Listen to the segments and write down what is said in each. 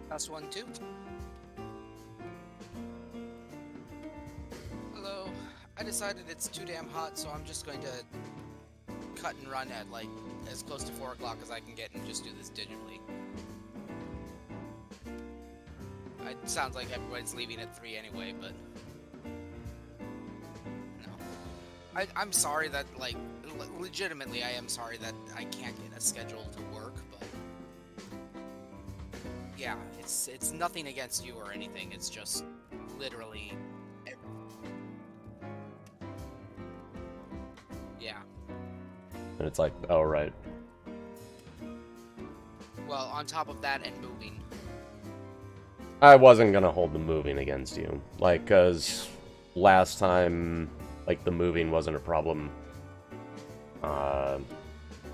That's 1, 2. Hello. I decided it's too damn hot, so I'm just going to cut and run at like as close to 4 o'clock as I can get and just do this digitally. It sounds like everybody's leaving at 3 anyway, but no. I'm sorry that, like, legitimately I am sorry that I can't get a schedule to work, but yeah, it's nothing against you or anything. It's just literally. Yeah. And it's like, oh, right. Well, on top of that and moving. I wasn't gonna hold the moving against you. Like, cause last time, like, the moving wasn't a problem.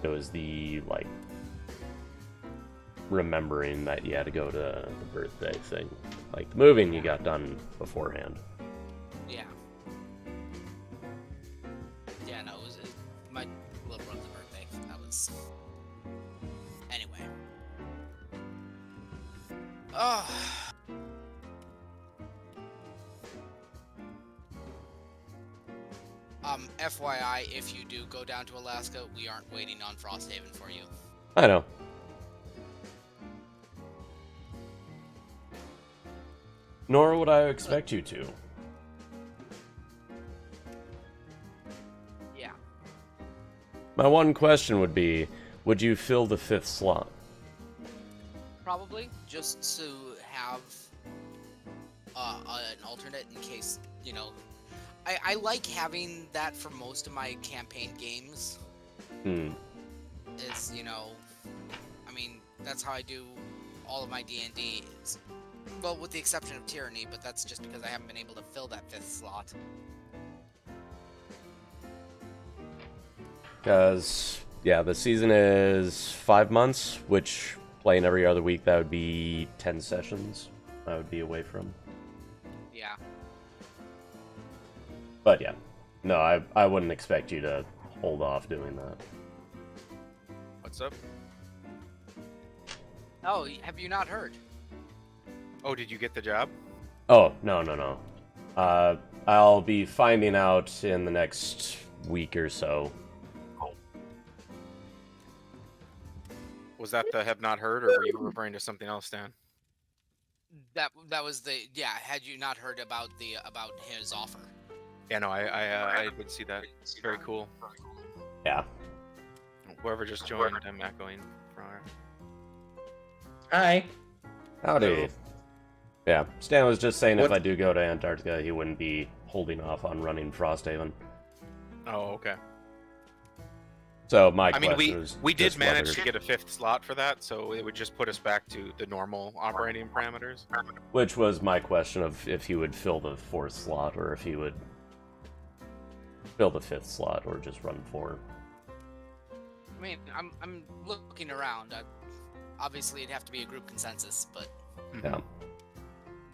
It was the, like, remembering that you had to go to the birthday thing. Like, the moving you got done beforehand. Yeah. Yeah, no, it was my little brother's birthday. That was... Anyway. FYI, if you do go down to Alaska, we aren't waiting on Frosthaven for you. I know. Nor would I expect you to. Yeah. My one question would be, would you fill the 5th slot? Probably, just to have an alternate in case, you know... I like having that for most of my campaign games. Is, you know... I mean, that's how I do all of my D&D. Well, with the exception of Tyranny, but that's just because I haven't been able to fill that 5th slot. Because, yeah, the season is 5 months, which, playing every other week, that would be 10 sessions I would be away from. Yeah. But, yeah. No, I wouldn't expect you to hold off doing that. What's up? Oh, have you not heard? Oh, did you get the job? Oh, no. I'll be finding out in the next week or so. Was that the have not heard, or were you referring to something else, Dan? That was the... Yeah, had you not heard about his offer? Yeah, no, I would see that. It's very cool. Yeah. Whoever just joined, I'm echoing from. Hi. Howdy. Hello. Yeah, Stan was just saying What? if I do go to Antarctica, he wouldn't be holding off on running Frosthaven. Oh, okay. So my I mean, question is we did just manage whether- to get a 5th slot for that, so it would just put us back to the normal operating parameters. Which was my question of if he would fill the 4th slot, or if he would fill the 5th slot, or just run 4. I mean, I'm looking around. Obviously, it'd have to be a group consensus, but... Yeah.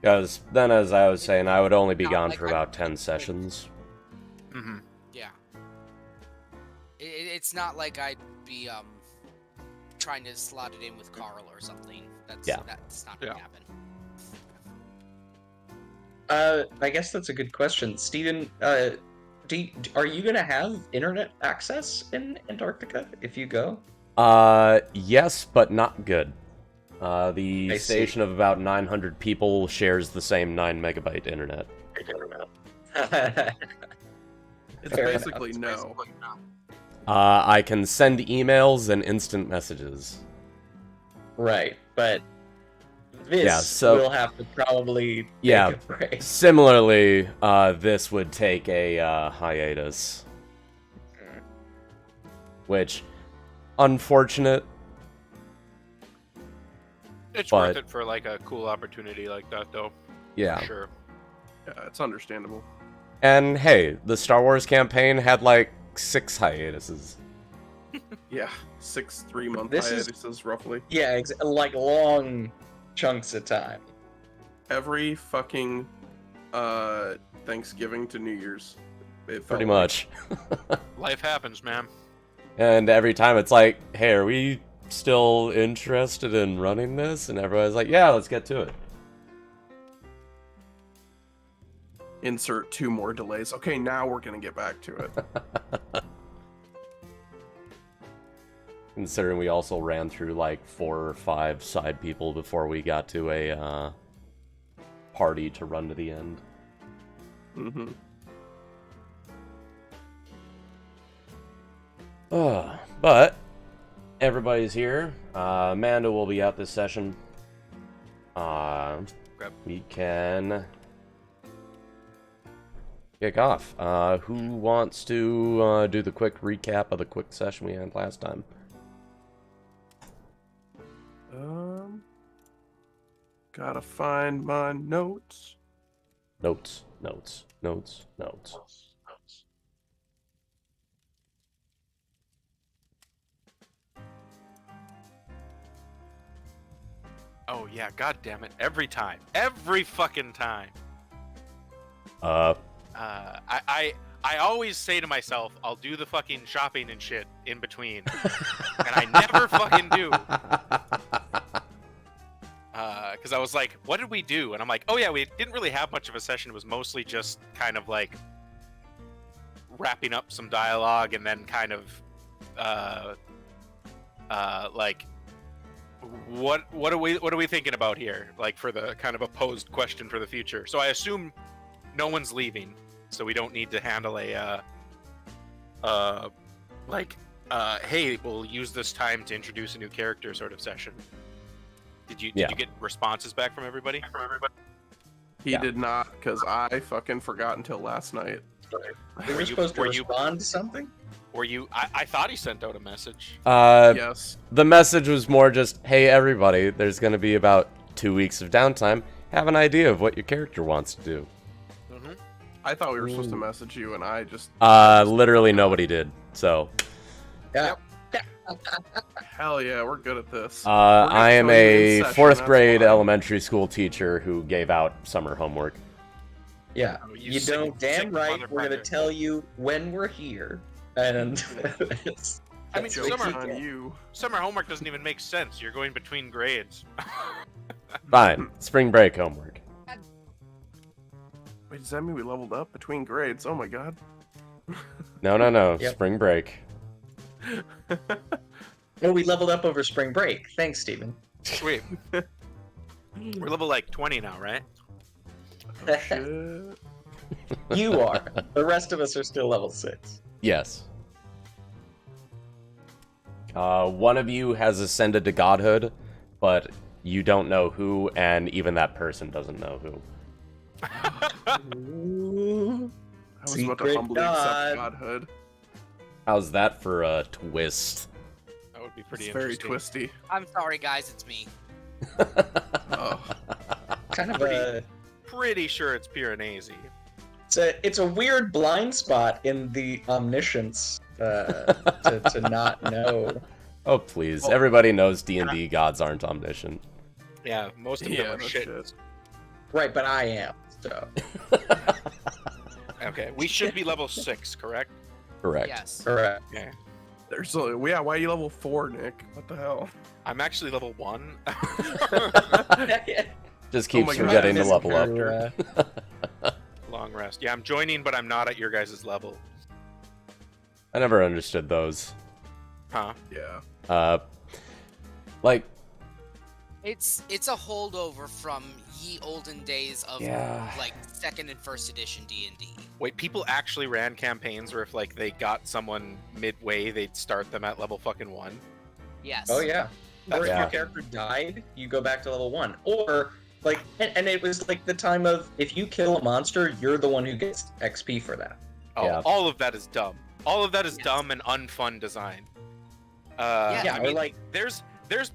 Because then, as I was saying, I would only be No, gone like, for about 10 sessions. Mm-hmm. Yeah. It's not like I'd be trying to slot it in with Carl or something. That's not gonna happen. I guess that's a good question, Steven. Are you gonna have internet access in Antarctica if you go? Yes, but not good. The I station see. of about 900 people shares the same 9 megabyte internet. It's Fair basically enough. no. I can send emails and instant messages. Right, but this Yeah, so- will have to probably take Yeah. a break. Similarly, this would take a hiatus. Which, unfortunate. It's But- worth it for like a cool opportunity like that, though. Yeah. For sure. Yeah, it's understandable. And hey, the Star Wars campaign had like 6 hiatuses. Yeah, 6 3-month This is- hiatuses roughly. Yeah, like long chunks of time. every fucking Thanksgiving to New Year's. It felt Pretty like. much. Life happens, man. And every time it's like, hey, are we still interested in running this? And everybody's like, yeah, let's get to it. Insert 2 more delays. Okay, now we're gonna get back to it. Considering we also ran through like 4 or 5 side people before we got to a party to run to the end. Mm-hmm. But everybody's here. Amanda will be out this session. We can kick off. Who wants to do the quick recap of the quick session we had last time? Gotta find my notes. Notes. Oh yeah, god damn it. Every time. Every fucking time. I always say to myself, I'll do the fucking shopping and shit in between. And I never fucking do. Because I was like, what did we do? And I'm like, oh yeah, we didn't really have much of a session. It was mostly just kind of like wrapping up some dialogue and then kind of like what are we thinking about here? Like for the kind of a posed question for the future. So I assume no one's leaving, so we don't need to handle a hey, we'll use this time to introduce a new character sort of session. Did you get responses back from everybody? He did not, because I fucking forgot until last night. We were supposed to respond to something? Were you? I thought he sent out a message. Yes. The message was more just, hey everybody, there's going to be about 2 weeks of downtime. Have an idea of what your character wants to do. Mm-hmm. I thought we were supposed to message you, and I just... Literally nobody did, so... Yeah. Hell yeah, we're good at this. I am show you in a session, 4th that's grade why. elementary school teacher who gave out summer homework. Yeah. Oh, You sick- don't damn sick right. We're gonna motherfucker. tell you when we're here. And I mean, Joke's summer- on you. Summer homework doesn't even make sense. You're going between grades. Fine. Spring break homework. Wait, does that mean we leveled up between grades? Oh my god. No. Yep. Spring break. well, we leveled up over spring break. Thanks, Steven. Sweet. We're level like 20 now, right? Oh, shit. You are. The rest of us are still level 6. Yes. One of you has ascended to godhood, but you don't know who, and even that person doesn't know who. Ooh. I was about to Secret humbly God. accept godhood. How's that for a twist? That would be pretty It's very interesting. twisty. I'm sorry, guys, it's me. Oh. Kind of a... Pretty sure it's Piranesi. It's a weird blind spot in the omniscience to not know. Oh, please. Oh. Everybody knows D&D gods aren't omniscient. Yeah, most of them Yeah, are no shit. shit. Right, but I am. So Okay, we should be level 6, correct? Correct. Yes. correct. Yeah. There's yeah, why are you level 4, Nick? What the hell? I'm actually level 1. Just Oh keeps my God, forgetting to this level up. character. Long rest. Yeah, I'm joining, but I'm not at your guys' level. I never understood those. Huh? Yeah. Like, It's a holdover from ye olden days of Yeah. like 2nd and 1st edition D&D. Wait, people actually ran campaigns where if like they got someone midway, they'd start them at level fucking 1? Yes. Oh yeah. Or if Yeah. your character died, you go back to level 1. Or like, and it was like the time of if you kill a monster, you're the one who gets XP for that. Oh, Yeah. all of that is dumb. All of that is Yes. dumb and unfun design. Yeah, I or mean, like- there's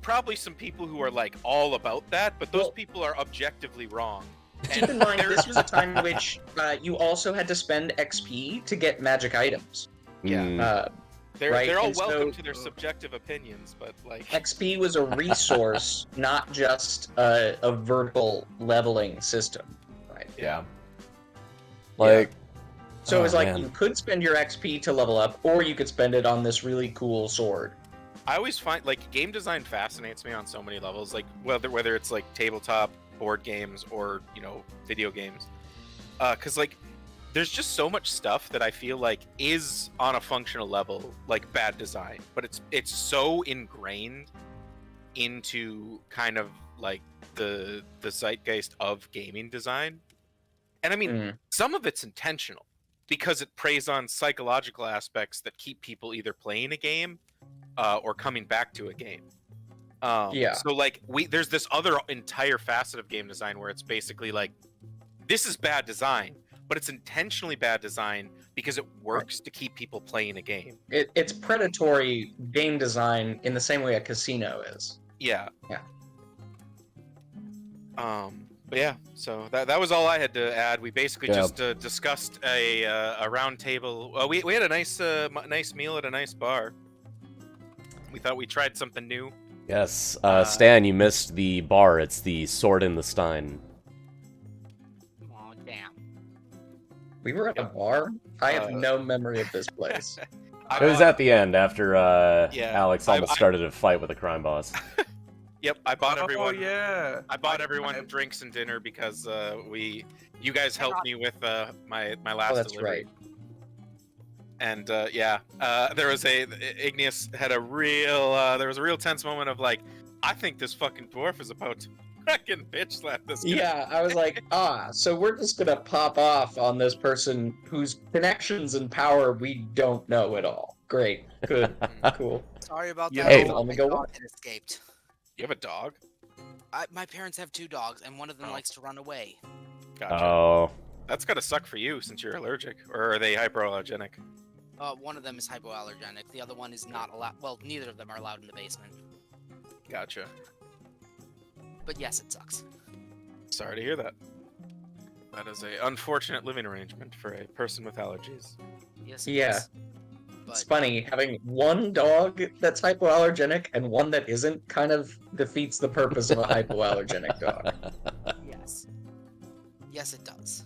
probably some people who are like all about that, but those Well- people are objectively wrong. Keep in mind, this was a time in which you also had to spend XP to get magic items. Yeah. mm, Right, they're all and welcome so- to their subjective opinions, but like XP was a resource, not just a vertical leveling system. Right. Yeah. Like, So it was oh, like man. you could spend your XP to level up, or you could spend it on this really cool sword. I always find like game design fascinates me on so many levels. Like whether it's like tabletop board games or video games, because like there's just so much stuff that I feel like is on a functional level like bad design, but it's so ingrained into kind of like the zeitgeist of gaming design. And I mean, some of it's intentional because it preys on psychological aspects that keep people either playing a game or coming back to a game. So like there's this other entire facet of game design where it's basically like, this is bad design, but it's intentionally bad design because it works to keep people playing a game. It's predatory game design in the same way a casino is. Yeah. Yeah. But yeah, so that was all I had to add. We basically just discussed a round table. We had a nice meal at a nice bar. We thought we tried something new. Yes, Stan, you missed the bar. It's the Sword in the Stein. Oh, damn. We were at a bar? I have no memory of this place. It was at the end after Alex almost started a fight with a crime boss. Yep, I bought everyone. Oh yeah. I bought everyone drinks and dinner because you guys helped me with my last. Oh, that's delivery. right. And there was Igneous had there was a real tense moment of like, I think this fucking dwarf is about to fucking bitch slap this guy. Yeah, I was like, so we're just gonna pop off on this person whose connections and power we don't know at all. Great, good, cool. Sorry about Yeah, that. hey. My Let me go dog had escaped. You have a dog? My parents have 2 dogs, and one of them likes to run away. Gotcha. Oh, That's gotta suck for you since you're allergic, or are they hyperallergenic? One of them is hypoallergenic. The other one is not allowed. Well, neither of them are allowed in the basement. Gotcha. But yes, it sucks. Sorry to hear that. That is a unfortunate living arrangement for a person with allergies. Yes, it Yeah. is. It's But funny, having one dog that's hypoallergenic and one that isn't kind of defeats the purpose of a hypoallergenic dog. yes. Yes, it does.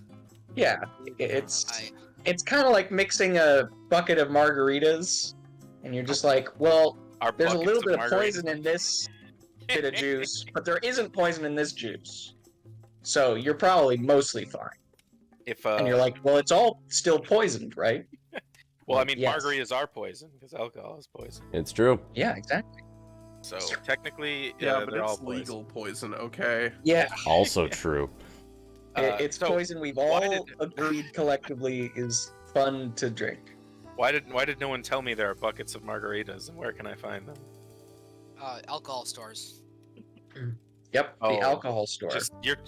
Yeah, it's kind of like mixing a bucket of margaritas, and you're just like, well, Our there's a little buckets bit of margaritas- poison in this bit of juice, but there isn't poison in this juice. So you're probably mostly fine. If And you're like, well, it's all still poisoned, right? well, I mean, yes. margaritas are poison because alcohol is poison. it's true. Yeah, exactly. So technically, Yeah, but they're all it's poison. legal poison, okay? Yeah, Also true. it's so poison we've why all did- agreed collectively is fun to drink. Why did no one tell me there are buckets of margaritas and where can I find them? Alcohol stores. Yep, Oh, the alcohol store.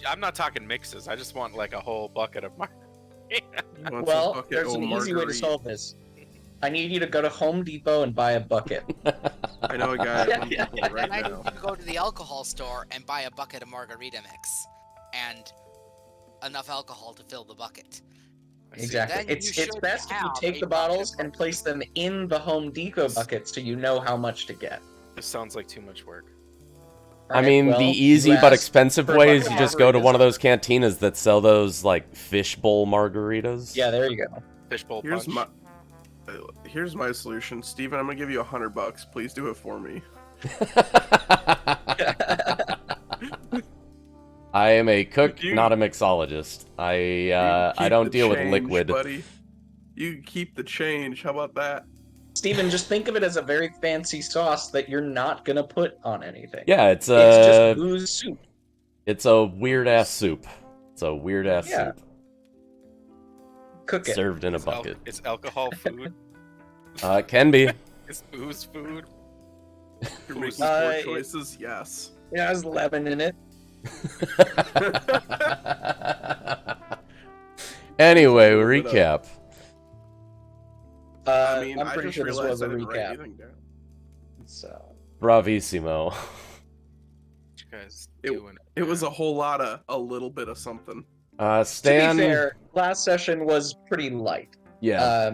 I'm not talking mixes. I just want like a whole bucket of margaritas. You want some Well, bucket there's of an easy way to margarita? solve this. I need you to go to Home Depot and buy a bucket. I know a guy at Home Depot right And I need now. you to go to the alcohol store and buy a bucket of margarita mix. And enough alcohol to fill the bucket. Exactly. Then It's you it's should best if you have take a the bucket bottles of and place them in the Home Depot buckets so you know how much to get. This sounds like too much work. I Alright, mean, well, the you easy but asked expensive for a way bucket is of you just go to margaritas. one of those cantinas that sell those, like, fishbowl margaritas. Yeah, there you go. Fishbowl Here's punch. Here's my solution, Steven. I'm gonna give you $100. Please do it for me. I am a cook, You- not a mixologist. I Keep don't the deal with change, liquid. buddy. You keep the change. How about that? Steven, just think of it as a very fancy sauce that you're not gonna put on anything. Yeah, it's It's just a booze soup. weird ass soup. It's a weird ass Yeah. soup Cook it. served in a bucket. It's alcohol food. It can be. It's booze food. You're making Uh, poor choices. Yes. It has lemon in it. Anyway, Look it recap. I mean, I'm I pretty just sure this realized was a I didn't write recap. anything down. So Bravissimo. What you guys It- doing? It was a whole lot of a little bit of something. Stan. to be fair, last session was pretty light. Yeah.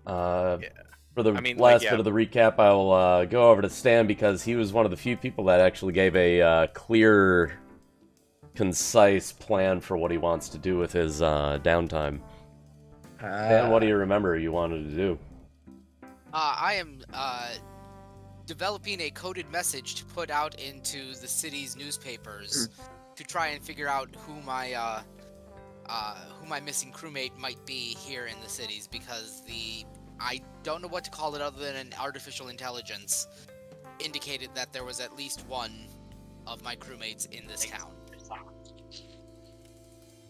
For the I mean, last like, yeah. bit of the recap, I'll go over to Stan because he was one of the few people that actually gave a clear, concise plan for what he wants to do with his downtime. Stan, what do you remember you wanted to do? I am developing a coded message to put out into the city's newspapers to try and figure out who my missing crewmate might be here in the cities, because I don't know what to call it other than an artificial intelligence indicated that there was at least one of my crewmates in this town.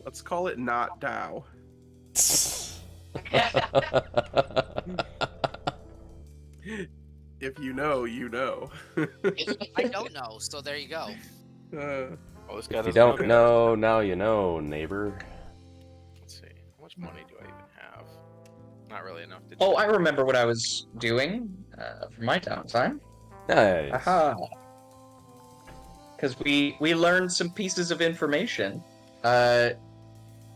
Let's call it not Dow. If you know, you know. I don't know, so there you go. Well, this guy If you doesn't don't that. know, now you know, neighbor. Let's see. How much money do I even have? Not really enough to. Oh, I remember what I was doing for my downtime. Nice. Aha. Because we learned some pieces of information, or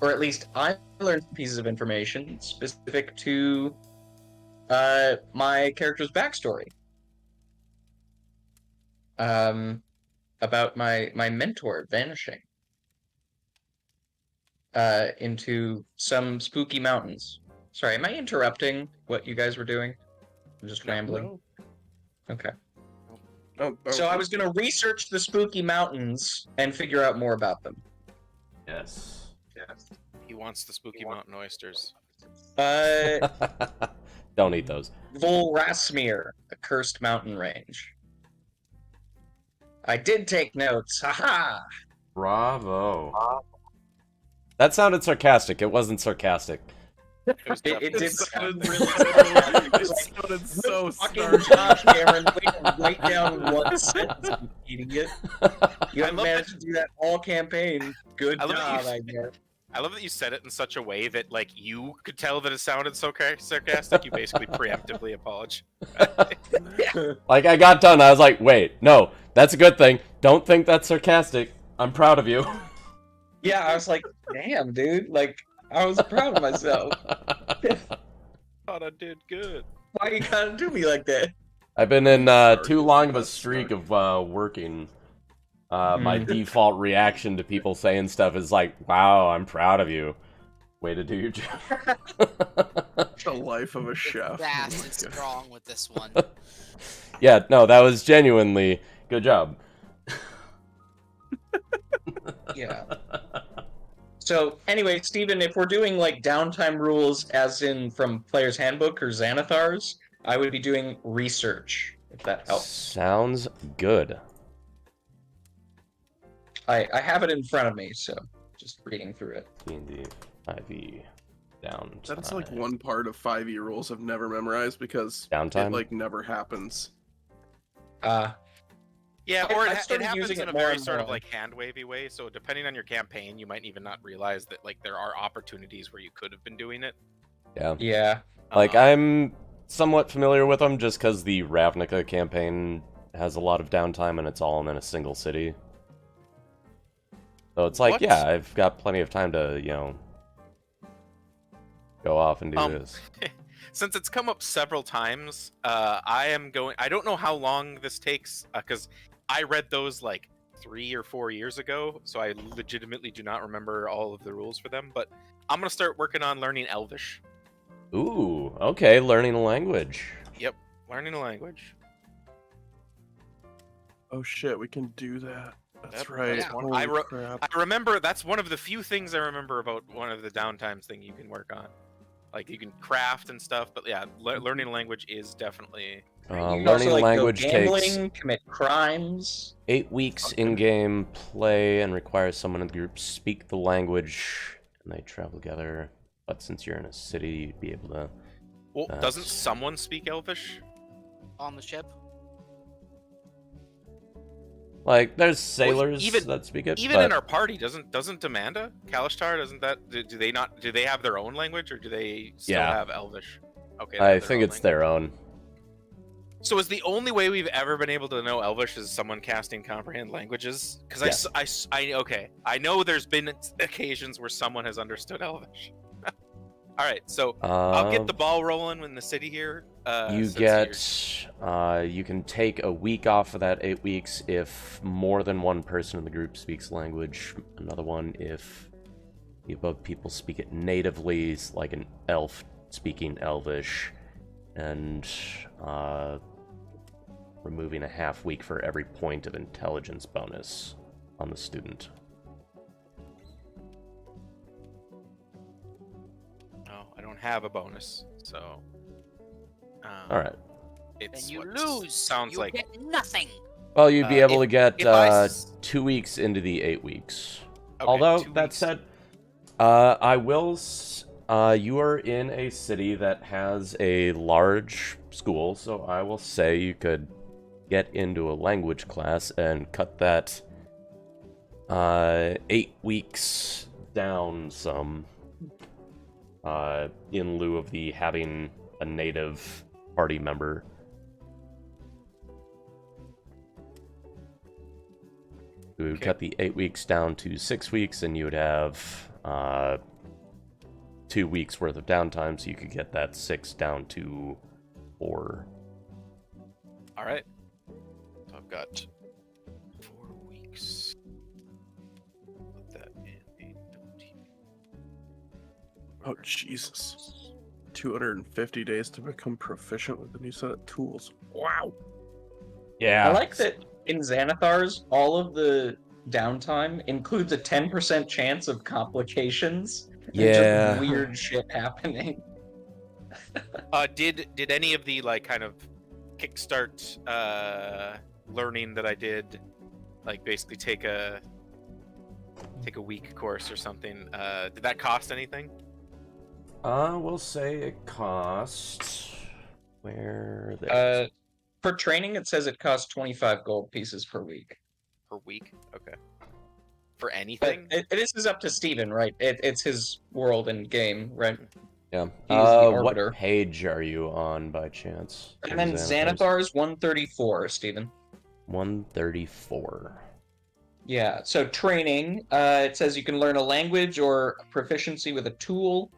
at least I learned pieces of information specific to my character's backstory. About my mentor vanishing into some spooky mountains. Sorry, am I interrupting what you guys were doing? I'm just rambling. No. Okay. Oh, So I was going to research the spooky mountains and figure out more about them. Yes. He wants the spooky mountain oysters. Don't eat those. Volrasmir, a cursed mountain range. I did take notes. Haha! Bravo. That sounded sarcastic. It wasn't sarcastic. It was It did sounded sound really It sounded so fucking snarky. Josh Aaron, write down one sentence, you idiot. You I haven't love managed to do that all campaign. Good I love that job, you- I guess. I love that you said it in such a way that, like, you could tell that it sounded so sarcastic. You basically preemptively apologized. Like, I got done. I was like, wait, no, that's a good thing. Don't think that's sarcastic. I'm proud of you. Yeah, I was like, damn, dude. Like, I was proud of myself. Thought I did good. Why you gotta do me like that? I've been in too long of a streak of working. My default reaction to people saying stuff is like, wow, I'm proud of you. Way to do your job. The life of a chef. Fast Oh my and God. strong with this one. Yeah, no, that was genuinely good job. Yeah. So, anyway, Steven, if we're doing, like, downtime rules, as in from Player's Handbook or Xanathar's, I would be doing research, if that helps. Sounds good. I have it in front of me, so just reading through it. D&D 5e down. That's like one part of 5e rules I've never memorized because Downtime? it like never happens. Yeah, Okay, or I've it started happens using in it a more very and sort of more. like hand-wavy way. So depending on your campaign, you might even not realize that like there are opportunities where you could have been doing it. Yeah. Yeah. Like, Um, I'm somewhat familiar with them just because the Ravnica campaign has a lot of downtime and it's all in a single city. So it's like, What? yeah, I've got plenty of time to, you know, go off and do this. Since it's come up several times, I don't know how long this takes because I read those like 3 or 4 years ago, so I legitimately do not remember all of the rules for them. But I'm gonna start working on learning Elvish. Ooh, okay, learning a language. Yep, learning a language. Oh shit, we can do that. That's Yep, right. that's one- Holy crap. I remember that's one of the few things I remember about one of the downtimes thing you can work on. Like you can craft and stuff, but yeah, learning a language is definitely. You can Learning also, a like, language go takes gambling, commit crimes. 8 weeks Okay. in-game play and requires someone in the group speak the language, and they travel together. But since you're in a city, you'd be able to... Well, That's- doesn't someone speak Elvish? On the ship. Like, there's sailors even- that speak it, Even but... in our party, doesn't Amanda Kalishtar, doesn't that do they have their own language or do they still Yeah. have Elvish? Okay, they I have their think own it's their own. So is the only way we've ever been able to know Elvish is someone casting comprehend languages? Because Yes. I know there's been occasions where someone has understood Elvish. All right, so I'll get the Um, ball rolling in the city here. You since get, you can take a week off of that 8 weeks if more than one person in the group speaks language. Another one if both people speak it natively, like an elf speaking Elvish, and removing a half week for every point of intelligence bonus on the student. No, I don't have a bonus, so. All right. It's And you what lose. Sounds you like get nothing. Well, you'd be able to get if I 2 weeks into the 8 weeks. Okay, Although 2 that weeks. said, you are in a city that has a large school, so I will say you could get into a language class and cut that 8 weeks down some, in lieu of the having a native party member. We would Okay. cut the 8 weeks down to 6 weeks, and you would have 2 weeks worth of downtime, so you could get that 6 down to 4. All right. So I've got 4 weeks. Put that in a note. Oh, Jesus. 250 days to become proficient with the new set of tools. Wow. Yeah. I like that in Xanathar's, all of the downtime includes a 10% chance of complications and Yeah. just weird shit happening. Did any of the like kind of kickstart learning that I did, like basically take a week course or something? Did that cost anything? We'll say it costs. Where there? For training, it says it costs 25 gold pieces per week. Per week? Okay. For But anything? this is up to Steven, right? It's his world and game, right? Yeah. He is the What arbiter. page are you on by chance? And then Xanathar's 134, Steven. 134. Yeah, so training, it says you can learn a language or proficiency with a tool.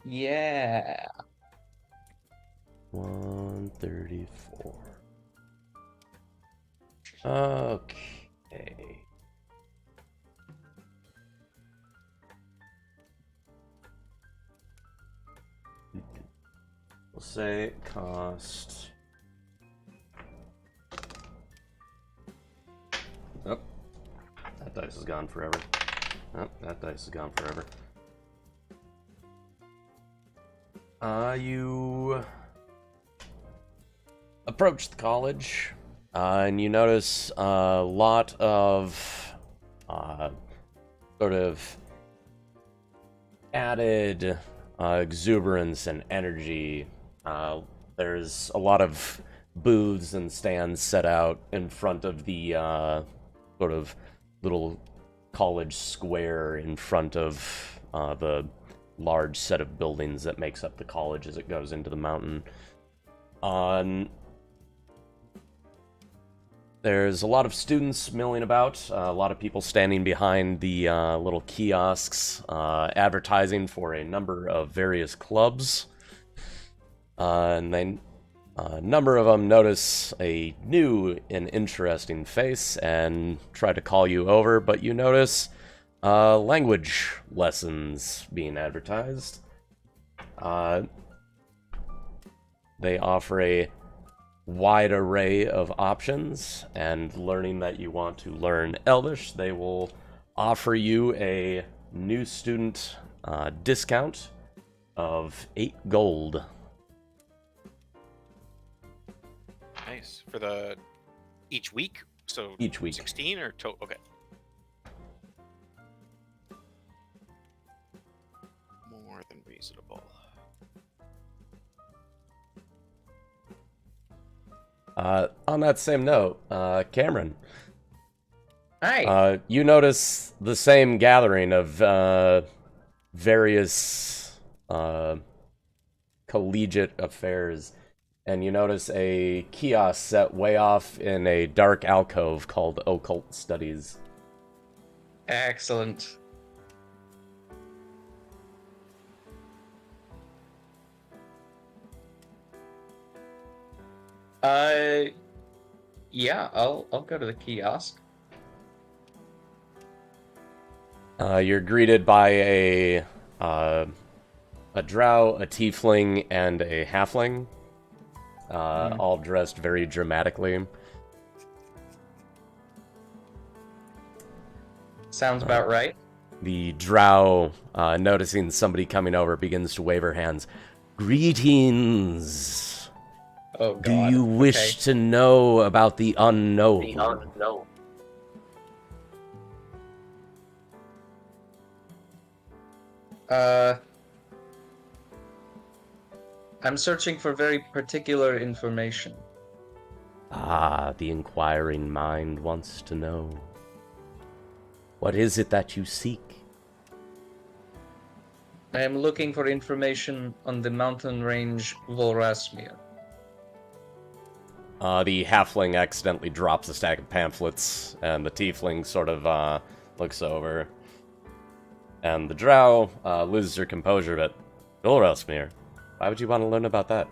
Yeah. 134. Okay. We'll say it cost. Oh, that dice is gone forever. Oh, that dice is gone forever. You approach the college, and you notice a lot of sort of added exuberance and energy. There's a lot of booths and stands set out in front of the sort of little college square in front of the large set of buildings that makes up the college as it goes into the mountain. There's a lot of students milling about, a lot of people standing behind the little kiosks, advertising for a number of various clubs. And then a number of them notice a new and interesting face and try to call you over, but you notice language lessons being advertised. They offer a wide array of options, and learning that you want to learn Elvish, they will offer you a new student discount of 8 gold. Nice. For each week? So Each week. 16 or total? Okay. More than reasonable. On that same note, Cameron, Hi. you notice the same gathering of various collegiate affairs, and you notice a kiosk set way off in a dark alcove called Occult Studies. Excellent. Yeah, I'll go to the kiosk. You're greeted by a drow, a tiefling, and a halfling, all dressed very dramatically. Sounds about right. The drow, noticing somebody coming over, begins to wave her hands. Greetings! Oh god. Do you wish to know about the unknown? I'm searching for very particular information. Ah, the inquiring mind wants to know. What is it that you seek? I am looking for information on the mountain range Volrasmir. The halfling accidentally drops a stack of pamphlets, and the tiefling sort of looks over. And the drow loses her composure, but Volrasmir, why would you want to learn about that?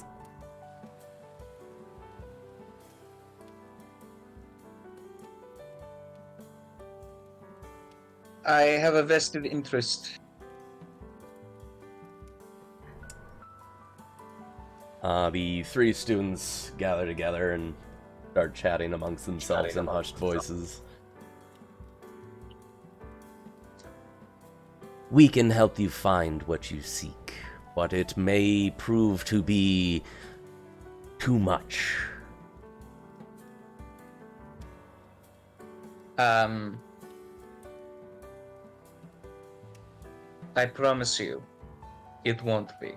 I have a vested interest. The three students gather together and start chatting amongst themselves in hushed voices. We can help you find what you seek, but it may prove to be too much. I promise you, it won't be.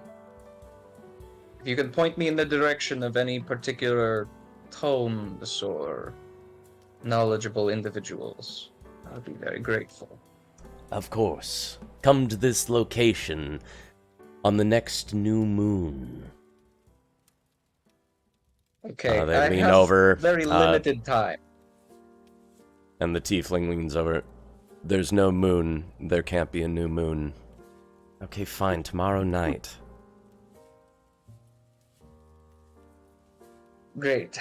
If you can point me in the direction of any particular tomes or knowledgeable individuals, I'll be very grateful. Of course. Come to this location on the next new moon. Okay, They I lean have over, very limited time. And the tiefling leans over. There's no moon. There can't be a new moon. Okay, fine. Tomorrow night. Great.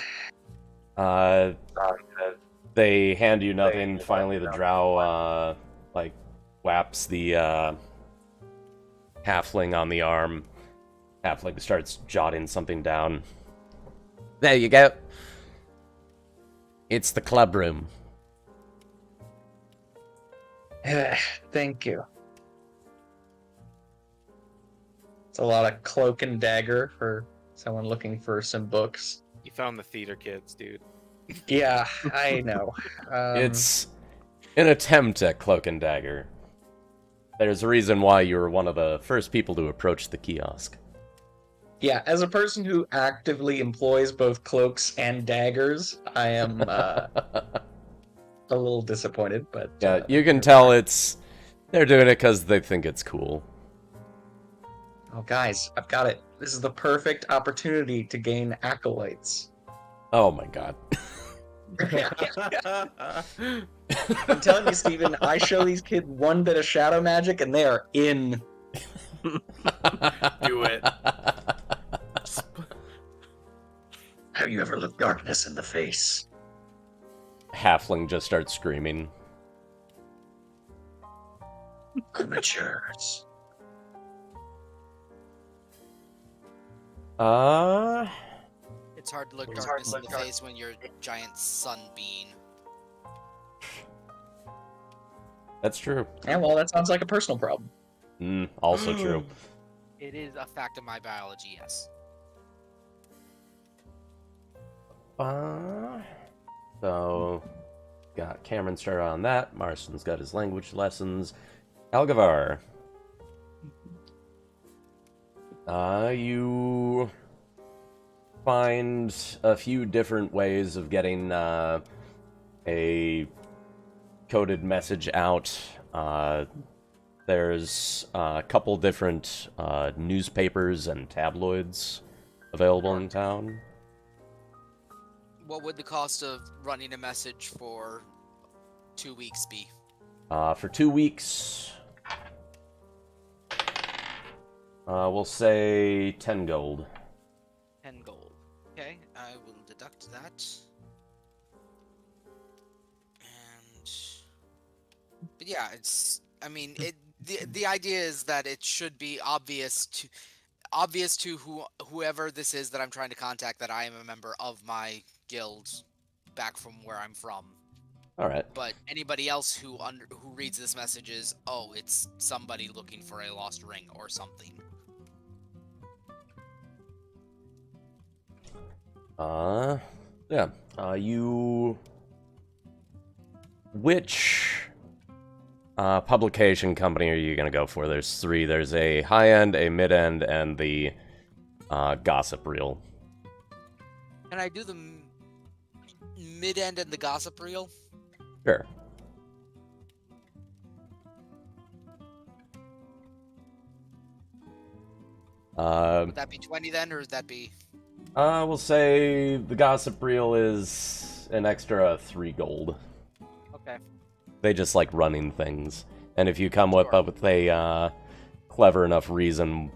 They hand you nothing. Finally, the drow, whaps the, halfling on the arm. Halfling starts jotting something down. There you go. It's the club room. Thank you. It's a lot of cloak and dagger for someone looking for some books. You found the theater kids, dude. Yeah, I know. It's an attempt at cloak and dagger. There's a reason why you were one of the first people to approach the kiosk. Yeah, as a person who actively employs both cloaks and daggers, I am a little disappointed, but... Yeah, you can tell they're doing it because they think it's cool. Oh, guys, I've got it. This is the perfect opportunity to gain acolytes. Oh my god. I'm telling you, Steven, I show these kids one bit of shadow magic and they are in. Do it. Have you ever looked darkness in the face? Halfling just starts screaming. Amateurs. It's hard to look darkness in the face when you're a giant sunbeam. That's true. Yeah, well, that sounds like a personal problem. Also true. It is a fact of my biology, yes. So, got Cameron started on that. Marston's got his language lessons. Algavar. You find a few different ways of getting a coded message out. There's a couple different newspapers and tabloids available in town. What would the cost of running a message for 2 weeks be? For 2 weeks, we'll say 10 gold. 10 gold. Okay, I will deduct that. And but yeah, I mean, the idea is that it should be obvious to whoever this is that I'm trying to contact that I am a member of my guild back from where I'm from. All right. But anybody else who reads this message is, oh, it's somebody looking for a lost ring or something. Yeah. Which publication company are you gonna go for? There's 3. There's a high-end, a mid-end, and the gossip reel. Can I do the mid-end and the gossip reel? Sure. Would that be 20 then, or would that be... We'll say the gossip reel is an extra 3 gold. Okay. They just like running things. And if you come up with a clever enough reason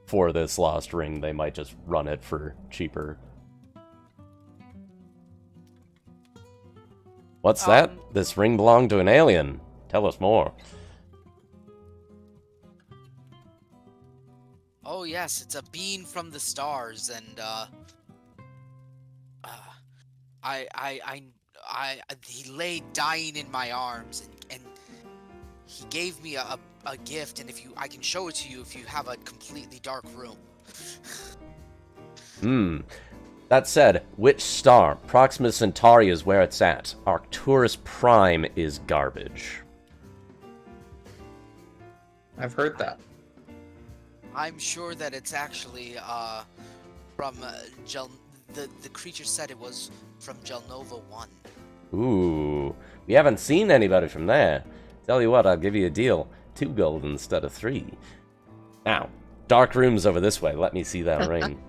for this lost ring, they might just run it for cheaper. What's that? This ring belonged to an alien. Tell us more. Oh yes, it's a being from the stars, and he lay dying in my arms, and he gave me a gift, and I can show it to you if you have a completely dark room. That said, which star? Proxima Centauri is where it's at. Arcturus Prime is garbage. I've heard that. I'm sure that it's actually from the creature said it was from Gelnova 1. Ooh, we haven't seen anybody from there. Tell you what, I'll give you a deal. 2 gold instead of 3. Now, dark room's over this way. Let me see that ring.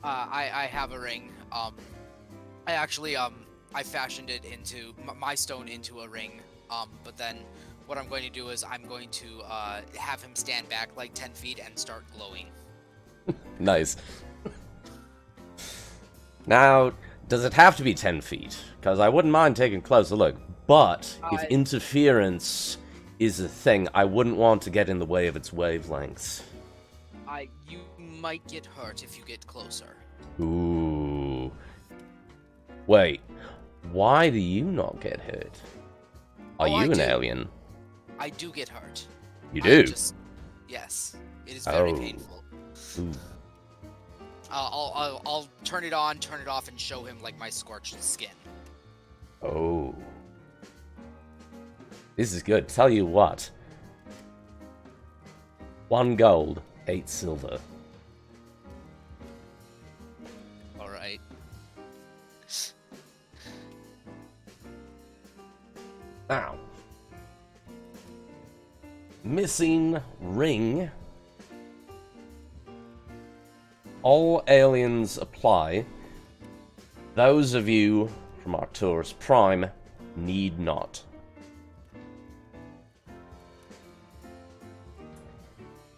I have a ring. I actually I fashioned it into my stone into a ring. But then what I'm going to do is I'm going to have him stand back like 10 feet and start glowing. Nice. Now, does it have to be 10 feet? Because I wouldn't mind taking a closer look. But if interference is a thing, I wouldn't want to get in the way of its wavelengths. You might get hurt if you get closer. Ooh. Wait, why do you not get hurt? Are you an alien? I do get hurt. You do? Yes. It is very Oh. painful. Ooh. I'll turn it on, turn it off, and show him like my scorched skin. Oh. This is good. Tell you what. 1 gold, 8 silver. Alright. Now. Missing ring. All aliens apply. Those of you from Arcturus Prime need not.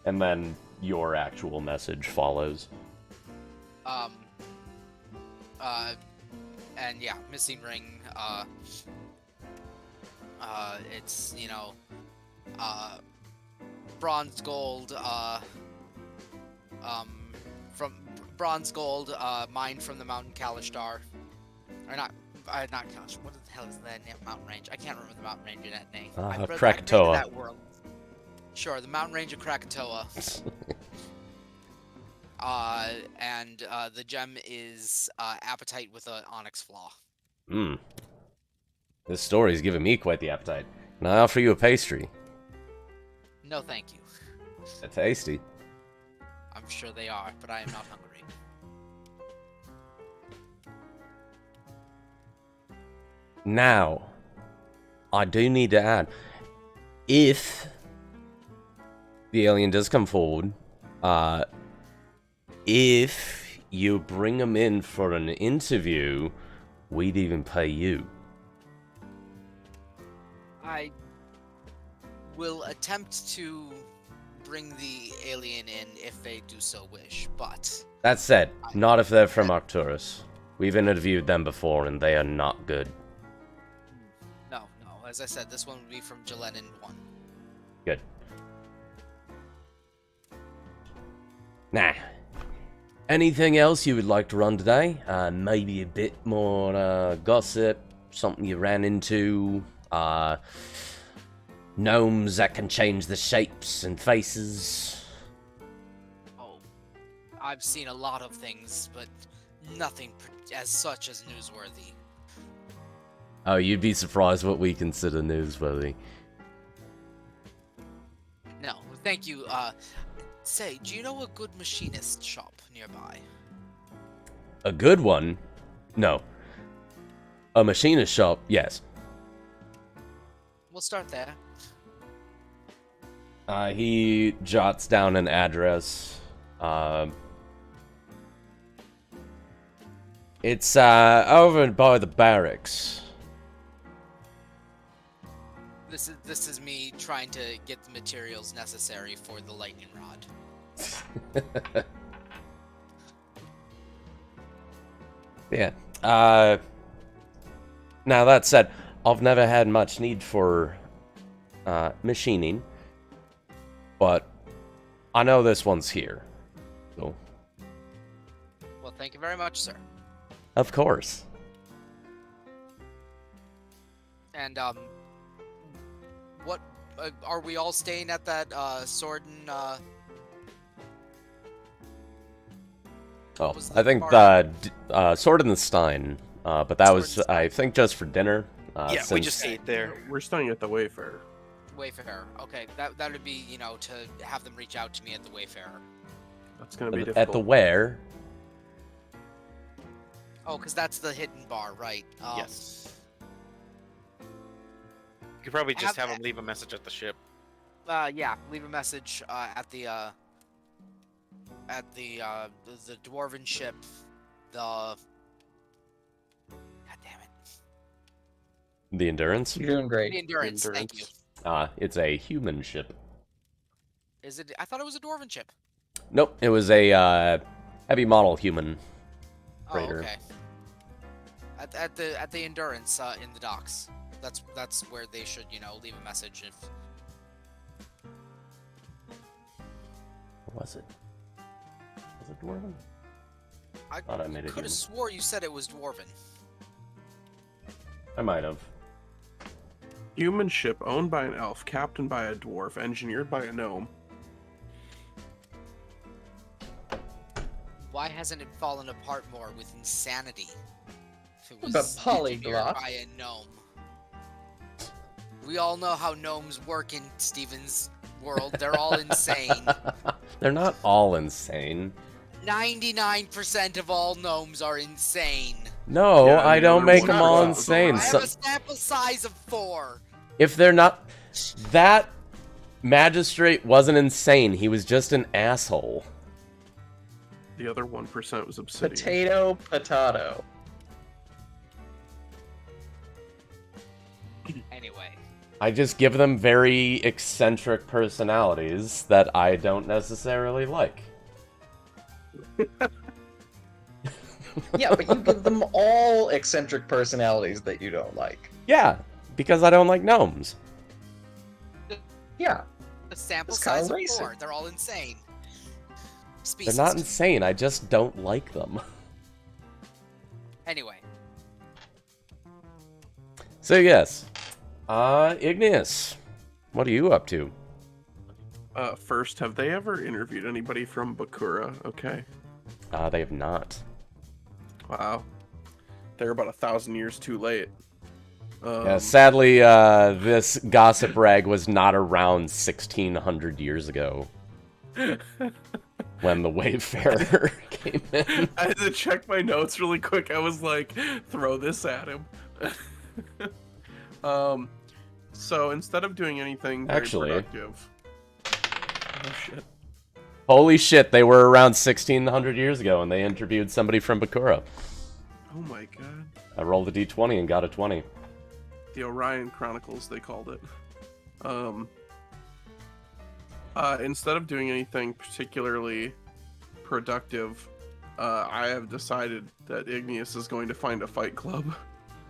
And then your actual message follows. And yeah, missing ring, it's, bronze gold, from bronze gold, mined from the mountain Kalishtar. Or not Kalish, what the hell is that mountain range? I can't remember the mountain range in that name. I've been to Krakatoa. that world. Sure, the mountain range of Krakatoa. And the gem is appetite with an onyx flaw. This story's giving me quite the appetite. Can I offer you a pastry? No, thank you. They're tasty. I'm sure they are, but I am not hungry. Now, I do need to add, if the alien does come forward, if you bring him in for an interview, we'd even pay you. I will attempt to bring the alien in if they do so wish, but... That said, not if they're from Arcturus. We've interviewed them before, and they are not good. No. As I said, this one would be from Jelenin 1. Good. Nah. Anything else you would like to run today? Maybe a bit more gossip, something you ran into, gnomes that can change the shapes and faces. Oh, I've seen a lot of things, but nothing as such as newsworthy. Oh, you'd be surprised what we consider newsworthy. No, thank you. Say, do you know a good machinist shop nearby? A good one? No. A machinist shop? Yes. We'll start there. He jots down an address. It's over by the barracks. This is me trying to get the materials necessary for the lightning rod. Yeah. Now that said, I've never had much need for machining, but I know this one's here. So, Well, thank you very much, sir. of course. And what are we all staying at that sword and Oh, was I the think bar- Sword in the Stein, but that Sword was, and Stein. I think, just for dinner. Yeah, we since- just ate there. We're staying at the Wayfarer. Wayfarer? Okay, that would be, to have them reach out to me at the Wayfarer. That's gonna be at difficult. the where? Oh, because that's the hidden bar, right? Yes. You could probably just have them leave a message at the ship. Yeah. Leave a message at the dwarven ship. God damn it. The Endurance? You're doing great. The endurance. Thank you. It's a human ship. Is it? I thought it was a dwarven ship. Nope, it was a heavy model human Oh, freighter. okay. At the endurance in the docks. That's where they should leave a message if. What was it? Was it dwarven? I Thought I made it could human. have swore you said it was dwarven. I might have. Human ship owned by an elf, captained by a dwarf, engineered by a gnome. Why hasn't it fallen apart more with insanity? If it was But engineered polyglot. by a gnome. We all know how gnomes work in Steven's world. They're all insane. They're not all insane. 99% of all gnomes are insane. No, Yeah, I don't make them all 100%. insane. I So, have a sample size of 4. if they're not... That magistrate wasn't insane. He was just an asshole. The other 1% was obsidian. Potato. Anyway. I just give them very eccentric personalities that I don't necessarily like. Yeah, but you give them all eccentric personalities that you don't like. Yeah, because I don't like gnomes. Yeah. A sample That's kinda size of racist. 4. They're all insane. They're Species. not insane, I just don't like them. Anyway. So yes. Igneous, what are you up to? First, have they ever interviewed anybody from Bakura? Okay. They have not. Wow. They're about 1,000 years too late. Yeah, sadly, this gossip rag was not around 1,600 years ago. When the Wayfarer came in. I had to check my notes really quick. I was like, throw this at him. So instead of doing anything very Actually- productive... Oh, shit. Holy shit, they were around 1,600 years ago and they interviewed somebody from Bakura. Oh my god. I rolled a d20 and got a 20. The Orion Chronicles, they called it. Instead of doing anything particularly productive, I have decided that Igneous is going to find a fight club.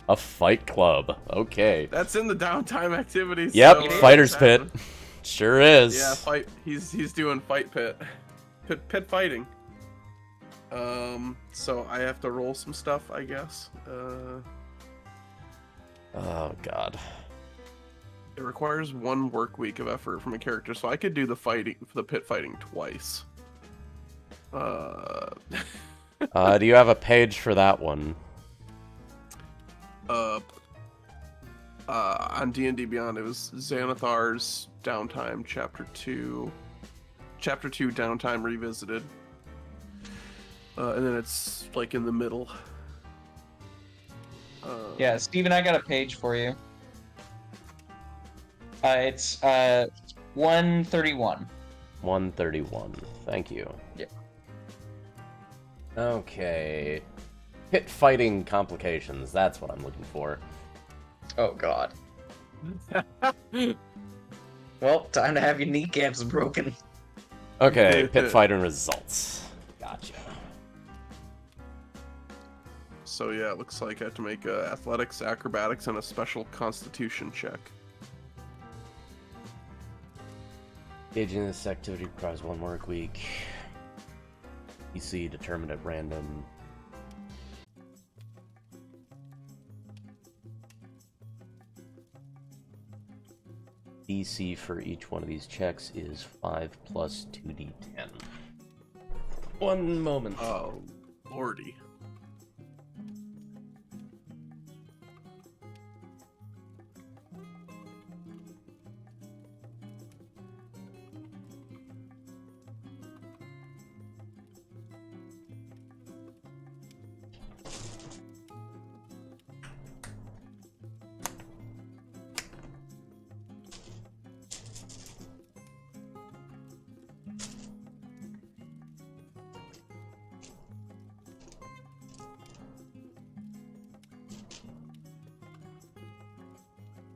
A fight club. Okay. That's in the downtime activities. Yep, so, fighter's pit. Sure is. Yeah, fight. He's doing fight pit. Pit fighting. So I have to roll some stuff, I guess. Oh god. It requires 1 work week of effort from a character, so I could do the pit fighting twice. Do you have a page for that one? On D&D Beyond, it was Xanathar's Downtime, Chapter 2. Chapter 2, Downtime Revisited. And then it's, like, in the middle. Yeah, Steven, I got a page for you. It's 131. 131. Thank you. Yep. Okay. Pit fighting complications. That's what I'm looking for. Oh, God. Well, time to have your kneecaps broken. Okay, pit fighting results. Gotcha. So yeah, it looks like I have to make athletics, acrobatics, and a special constitution check. Engaging in this activity requires 1 work week. PC determined at random. DC for each one of these checks is 5 plus 2d10. 1 moment. Oh, lordy.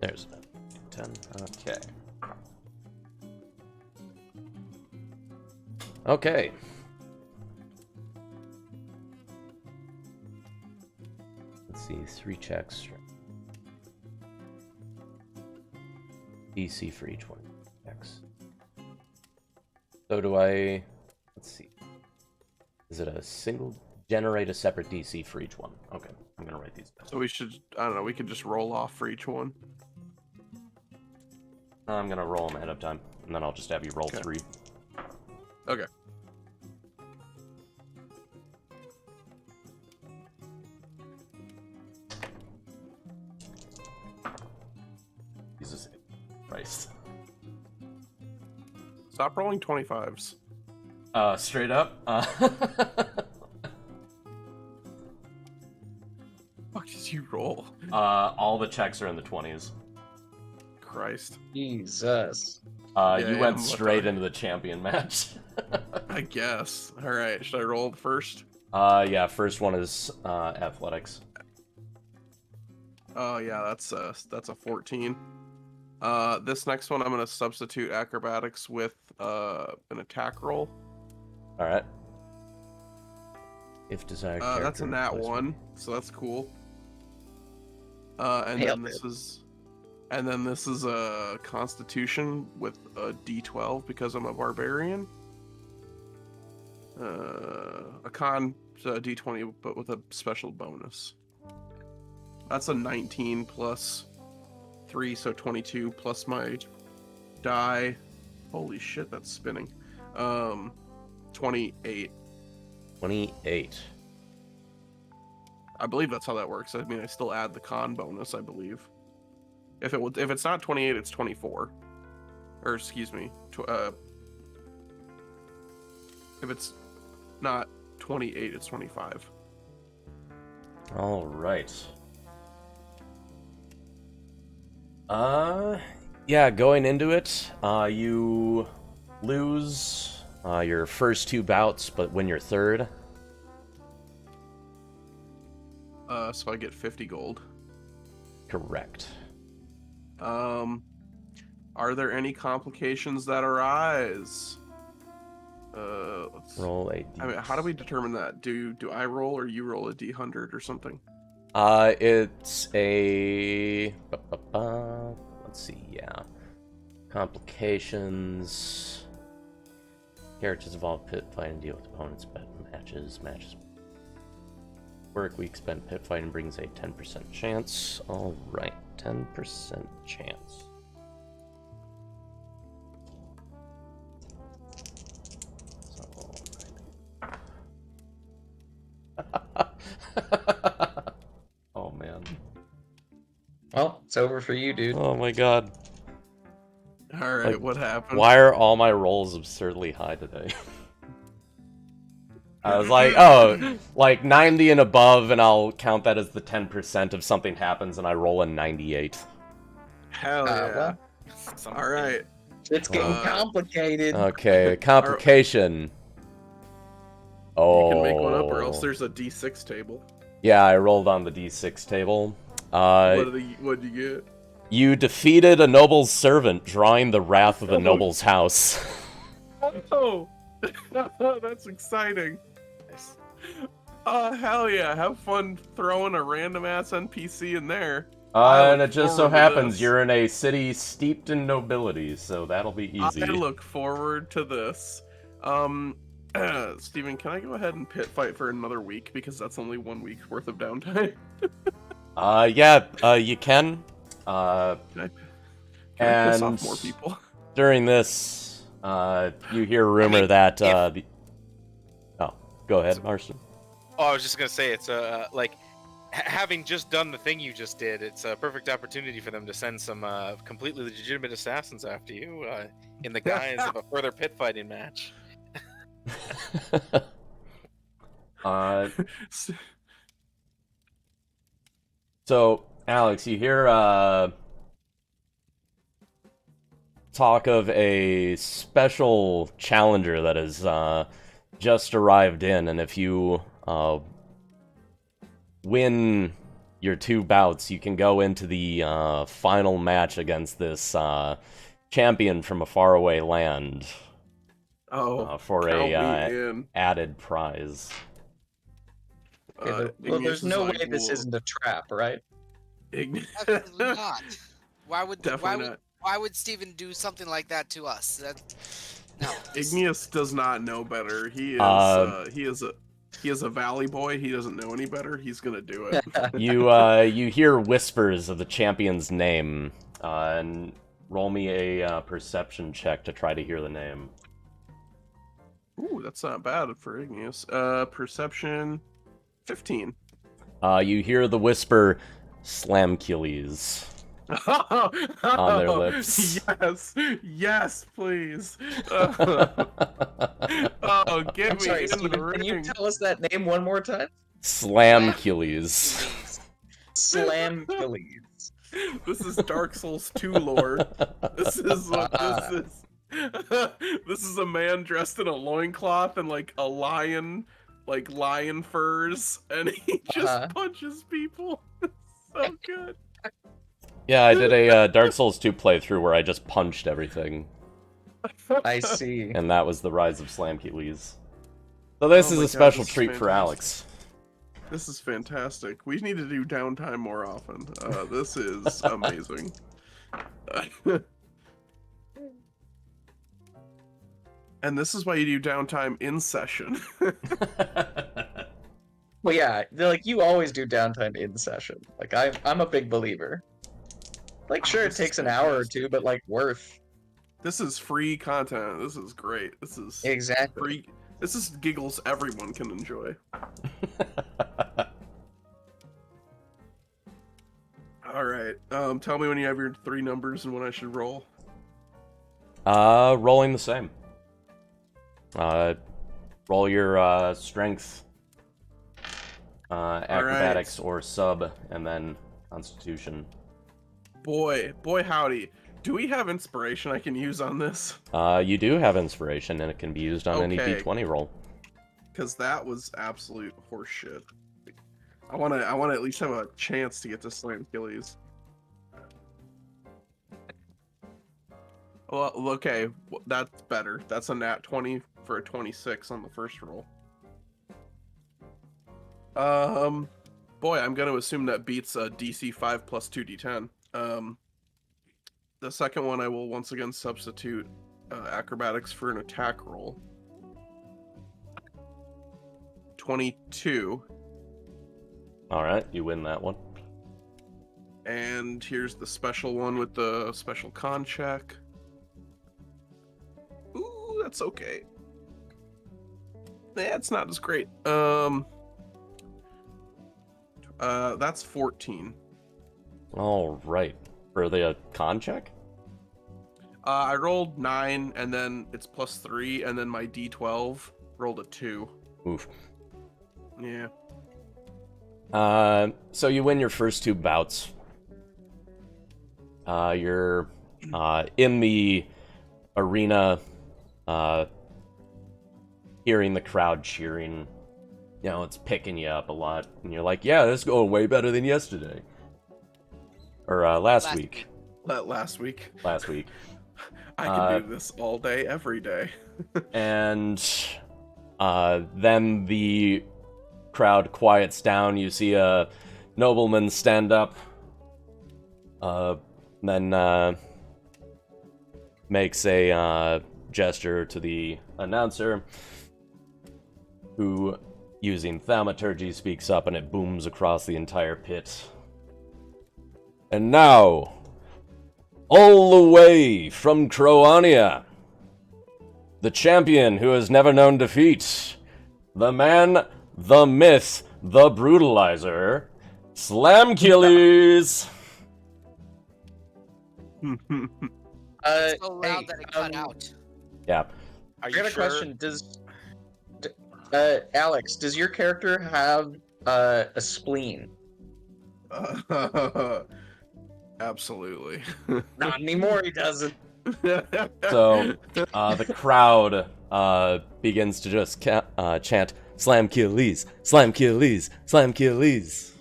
There's a 10. Okay. Okay. Let's see, 3 checks. DC for each one of these checks. So do I... Let's see. Is it a single... Generate a separate DC for each one. Okay, I'm gonna write these down. So we should, I don't know, we could just roll off for each one. I'm gonna roll them ahead of time, and then I'll just have you roll 3. Okay. Jesus Christ. Stop rolling 25s. Straight up? What did you roll? All the checks are in the 20s. Christ. Jesus. You went straight into the champion match. I guess. Alright, should I roll the first? Yeah, first one is athletics. Oh yeah, that's a 14. This next one I'm gonna substitute acrobatics with an attack roll. Alright. If desired. That's a nat placement. 1, so that's cool. And then this is a Constitution with a D12 because I'm a barbarian. A con D20, but with a special bonus. That's a 19 plus 3, so 22 plus my die. Holy shit, that's spinning. 28. 28. I believe that's how that works. I mean, I still add the con bonus, I believe. If it's not 28, it's 24. Or excuse me, if it's not 28, it's 25. All right. Yeah, going into it, you lose your first 2 bouts, but win your third. so I get 50 gold. Correct. Are there any complications that arise? Let's Roll a d. I mean, how do we determine that? Do I roll or you roll a d100 or something? It's a... Let's see, yeah. Complications... Characters involve pit fight and deal with opponents, bet matches. Work week spent pit fighting brings a 10% chance. Alright, 10% chance. Oh man. Well, it's over for you, dude. Oh my god. Alright, Like, what happened? Why are all my rolls absurdly high today? I was like, oh, like 90 and above, and I'll count that as the 10% if something happens, and I roll a 98. Hell yeah. well, Alright. It's getting complicated. Okay, complication. Oh. You can make one up, or else there's a d6 table. Yeah, I rolled on the d6 table. What did you get? You defeated a noble's servant, drawing the wrath of the noble's house. Oh, that's exciting. Hell yeah, have fun throwing a random ass NPC in there. And it just so forward to happens this. you're in a city steeped in nobility, so that'll be easy. I look forward to this. Steven, can I go ahead and pit fight for another week? Because that's only 1 week's worth of downtime. Yeah, you can. Can I piss And off more people? during this, you hear a rumor that, Oh, go ahead, Marston. Oh, I was just gonna say it's like having just done the thing you just did. It's a perfect opportunity for them to send some completely legitimate assassins after you in the guise of a further pit fighting match. So, Alex, you hear talk of a special challenger that has just arrived in, and if you win your 2 bouts, you can go into the final match against this champion from a faraway land for count a me in. added prize. Well, Igneous there's is no like, way this "Whoa." isn't a trap, right? Absolutely not. Definitely not. Why would Steven do something like that to us? No. Igneous does not know better. He is a valley boy. He doesn't know any better. He's gonna do it. You hear whispers of the champion's name, and roll me a perception check to try to hear the name. Ooh, that's not bad for Igneous. Perception, 15. You hear the whisper, Slamkillies, on their lips. Yes, please. Oh, get I'm me sorry, in the Steven, can you ring. tell us that name one more time? Slamkillies. Slam Killies. This is Dark Souls 2 lore. This is what this is. This is a man dressed in a loincloth and like a lion, like lion furs, and he just punches people. So good. Yeah, I did a Dark Souls 2 playthrough where I just punched everything, I see. and that was the rise of Slamkillies. So this Oh is my a God, special this is treat for fantastic. Alex. This is fantastic. We need to do downtime more often. This is amazing. And this is why you do downtime in session. Well, yeah, like you always do downtime in session. Like I'm a big believer. Like, sure, it This is takes an hour or fantastic. two, but like worth. This is free content. This is great. This is Exactly. free. This is giggles everyone can enjoy. All right. Tell me when you have your 3 numbers and when I should roll. Rolling the same. Roll your strength, acrobatics, or sub, and then constitution. Boy, howdy. Do we have inspiration I can use on this? You do have inspiration, and it can be used on any Okay. d20 roll. Because that was absolute horseshit. I wanna at least have a chance to get to Slam Killies. Well, okay, that's better. That's a nat 20 for a 26 on the first roll. Boy, I'm gonna assume that beats a DC 5 plus 2d10. The second one I will once again substitute acrobatics for an attack roll. 22. Alright, you win that one. And here's the special one with the special con check. Ooh, that's okay. Yeah, it's not as great. That's 14. Alright. For the con check? I rolled 9, and then it's plus 3, and then my d12 rolled a 2. Oof. Yeah. So you win your first 2 bouts. You're in the arena, hearing the crowd cheering. You know, it's picking you up a lot, and you're like, yeah, this is going way better than yesterday. Or last week. Last week. Last week. I can do this all day, every day. And then the crowd quiets down. You see a nobleman stand up. Then makes a gesture to the announcer, who, using thaumaturgy, speaks up, and it booms across the entire pit. And now, all the way from Croania, the champion who has never known defeat, the man, the myth, the brutalizer, Slamkillies! It's so loud that it cut out. Yeah. Are I you got a sure? question. Alex, does your character have a spleen? Absolutely. Not anymore. He doesn't. So, the crowd begins to just chant, Slamkillies, Slamkillies, Slamkillies.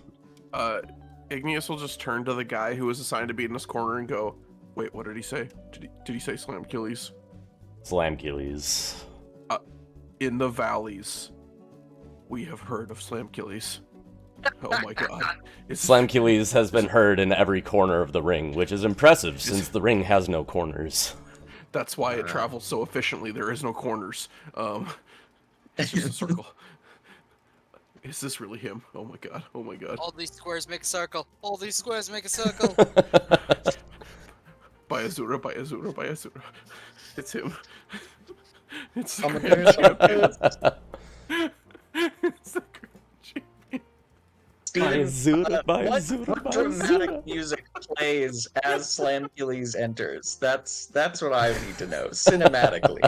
Igneous will just turn to the guy who was assigned to be in this corner and go, wait, what did he say? Did he say Slamkillies? Slamkillies. In the valleys, we have heard of Slamkillies. Oh my god. Slamkillies has been heard in every corner of the ring, which is impressive since the ring has no corners. That's why it travels so efficiently. There is no corners. It's just a circle. Is this really him? Oh my god. Oh my god. All these squares make a circle. All these squares make a circle. By Azura, by Azura, by Azura. It's him. It's the Oh my grand gosh. champion. It's the grand champion. Steven, Azura, by what Azura, by dramatic Azura. music plays as Slamkillies enters? That's what I need to know cinematically.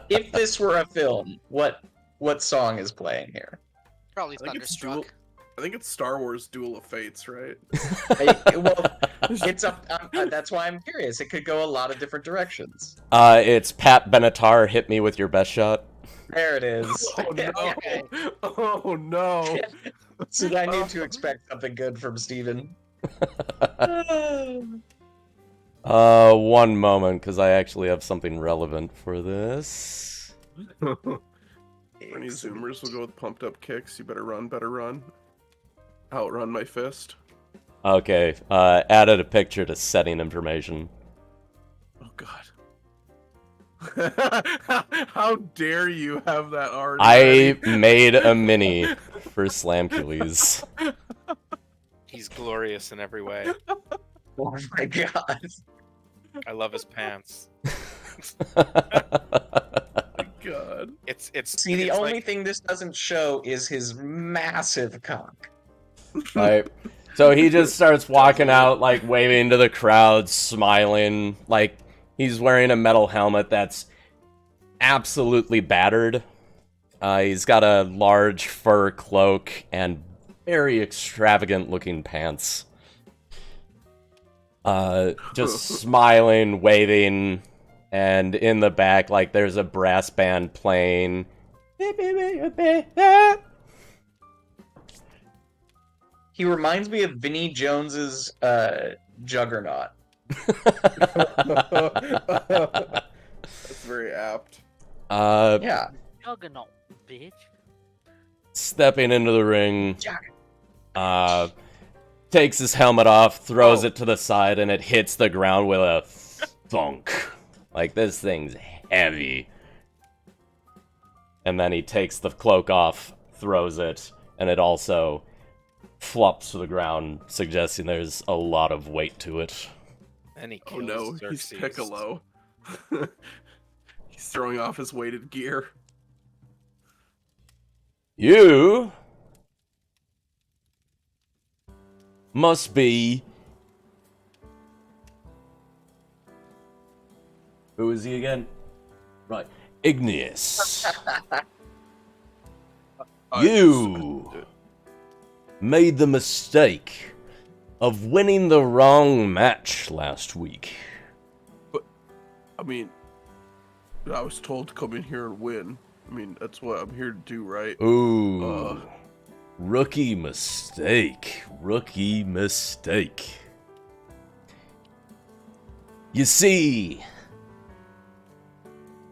If this were a film, what song is playing here? Probably I think it's Thunderstruck. I think it's Star Wars Duel of Fates, right? Well, it's up. That's why I'm curious. It could go a lot of different directions. It's Pat Benatar, Hit Me With Your Best Shot. There it is. Oh no! Oh no! So I need to expect something good from Steven. One moment, because I actually have something relevant for this. For any Zoomers, we'll go with pumped up kicks. You better run, outrun my fist. Okay, added a picture to setting information. Oh god. How dare you have that already? I made a mini for Slamkillies. He's glorious in every way. Oh my god. I love his pants. God. It's See, the it's only like, thing this doesn't show is his massive cock. Right. So he just starts walking out, like, waving to the crowd, smiling, like, he's wearing a metal helmet that's absolutely battered. He's got a large fur cloak and very extravagant-looking pants. Just smiling, waving, and in the back, like, there's a brass band playing. He reminds me of Vinnie Jones's Juggernaut. That's very apt. Yeah. Juggernaut, bitch. Stepping into the ring, takes his helmet off, throws it to the side, and it hits the ground with a thunk. Like, this thing's heavy. And then he takes the cloak off, throws it, and it also flops to the ground, suggesting there's a lot of weight to it. And he Oh kills no, Xerxes. he's Piccolo. He's throwing off his weighted gear. You must be... Who is he again? Right, Igneous. You made the mistake of winning the wrong match last week. I mean, I was told to come in here and win. I mean, that's what I'm here to do, right? Ooh. Rookie mistake. Rookie mistake. You see,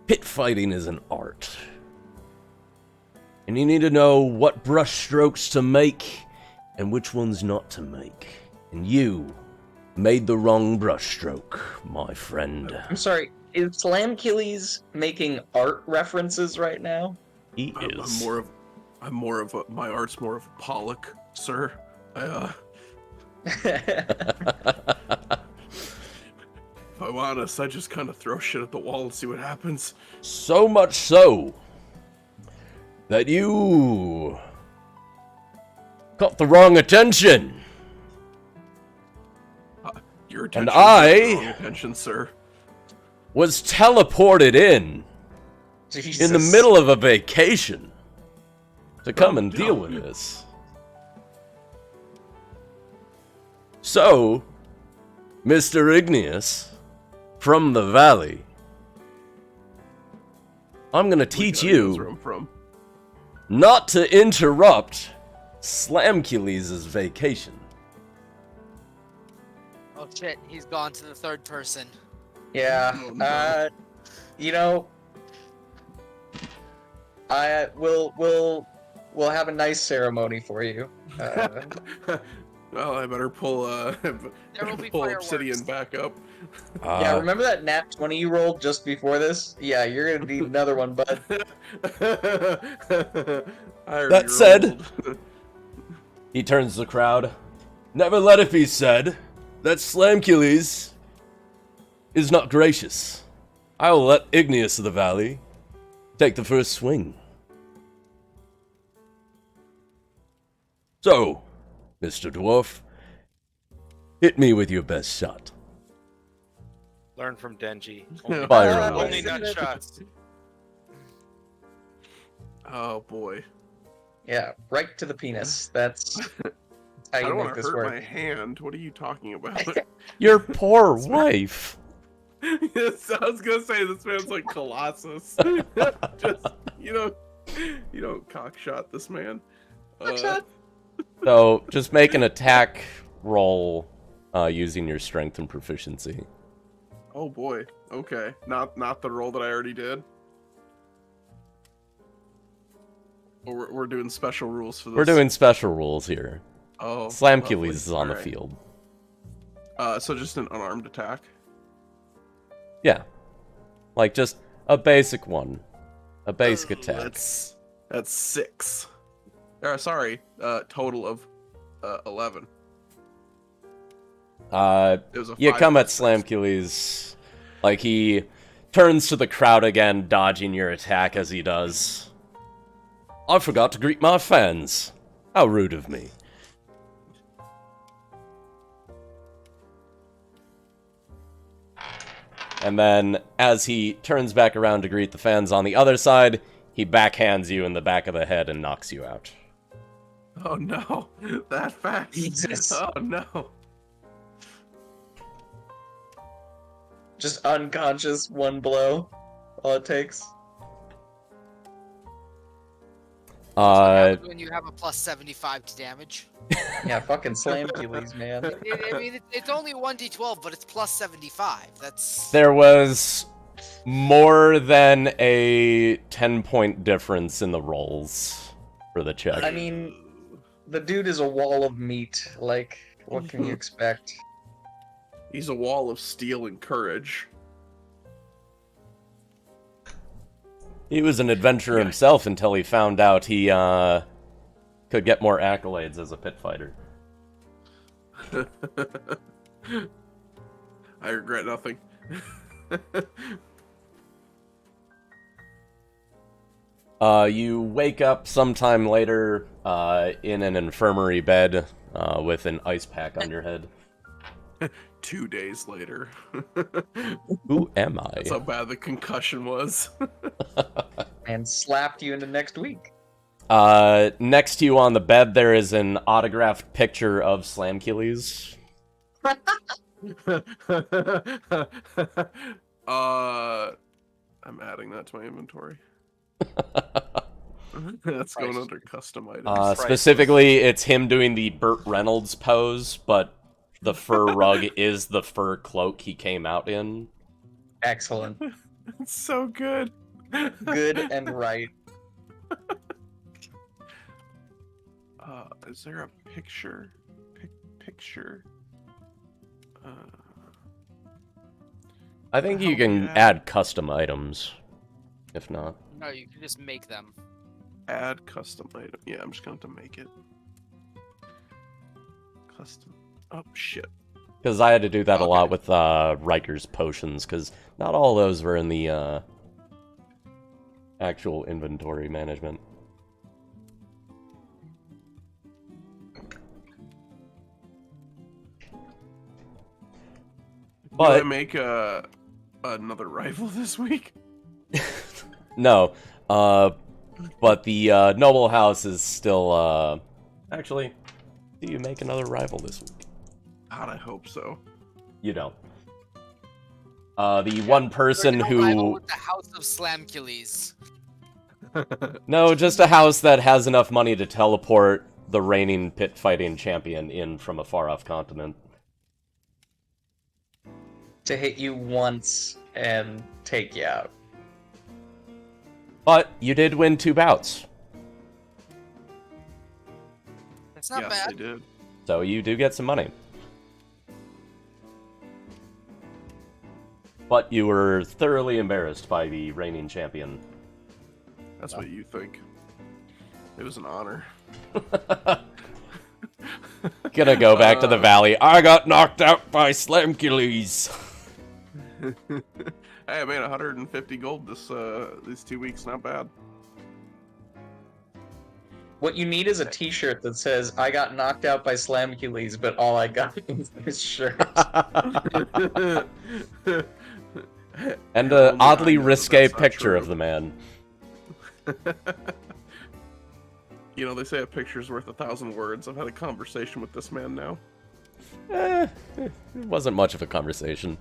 pit fighting is an art. And you need to know what brush strokes to make and which ones not to make. And you made the wrong brushstroke, my friend. I'm sorry, is Slamkillies making art references right now? He I'm is. more of a, my art's more of a Pollock, sir. If I'm honest, I just kind of throw shit at the wall and see what happens. So much so that you got the wrong attention. Your attention, attention, sir. Was teleported in Jesus. the middle of a vacation to come and deal with this. So, Mr. Igneous from the valley, I'm gonna teach That's where you I'm from. not to interrupt Slamkilles' vacation. Oh shit, he's gone to the third person. Yeah. Oh, no. You know, we'll have a nice ceremony for you. Well, I better pull There will be pull fireworks. Obsidian back up. Yeah, remember that nat 20 you rolled just before this? Yeah, you're gonna need another one, bud. That said, he turns to the crowd. Never let it be said that Slamkilles is not gracious. I will let Igneous of the Valley take the first swing. So, Mr. Dwarf, hit me with your best shot. Learn from Denji. Fire Only away. nut shots. Oh boy. Yeah, right to the penis. That's how I you don't make want to this hurt work. my hand. What are you talking about? Your poor wife. Yes, I was gonna say this man's like Colossus. Just you don't cockshot this man. So, just make an attack roll using your strength and proficiency. Oh boy. Okay. Not the roll that I already did. Or we're doing special rules for this. We're doing special rules here. Oh. Slamkilles lovely. is on the Alright. field. So just an unarmed attack. Yeah. Like, just a basic one. A basic attack. That's 6. Sorry. Total of 11. It was a You 5 come at plus 6. Slamkilles. Like, he turns to the crowd again, dodging your attack as he does. I forgot to greet my fans. How rude of me. And then, as he turns back around to greet the fans on the other side, he backhands you in the back of the head and knocks you out. Oh no. That fast. Jesus. Oh no. Just unconscious, one blow. All it takes. What happens when you have a plus 75 to damage? Yeah, fucking Slamcules, man. I mean, it's only 1d12, but it's plus 75. That's... There was more than a 10-point difference in the rolls for the check. I mean, the dude is a wall of meat. Like, what can you expect? He's a wall of steel and courage. He was an adventurer himself until he found out he could get more accolades as a pit fighter. I regret nothing. You wake up sometime later in an infirmary bed with an ice pack on your head. 2 days later. Who am I? That's how bad the concussion was. And slapped you into next week. Next to you on the bed, there is an autographed picture of Slamcules. I'm adding that to my inventory. That's going under custom items. Specifically, it's him doing the Burt Reynolds pose, but the fur rug is the fur cloak he came out in. Excellent. It's so good. Good and right. Is there a picture? Picture? I think you How can bad? add custom items, if not. No, you can just make them. Add custom item. Yeah, I'm just going to make it. Custom. Oh, shit. Because I had to do that a lot Okay. with Riker's potions, because not all of those were in the actual inventory management. Do I But make another rival this week? no, but the noble house is still actually. Do you make another rival this week? God, I hope so. You don't. The one person There's no rival who with the House of Slamcules. no, just a house that has enough money to teleport the reigning pit fighting champion in from a far off continent. To hit you once and take you out. But you did win 2 bouts, That's not Yes, I bad. did. so you do get some money. But you were thoroughly embarrassed by the reigning champion. That's what you think. It was an honor. Gonna go back to the valley. I got knocked out by Slamcules. Hey, I made 150 gold these 2 weeks. Not bad. What you need is a t-shirt that says, I got knocked out by Slamcules, but all I got is this shirt. And Only an oddly I know risque that's not picture true. of the man. You know, they say a picture's worth 1,000 words. I've had a conversation with this man now. It wasn't much of a conversation.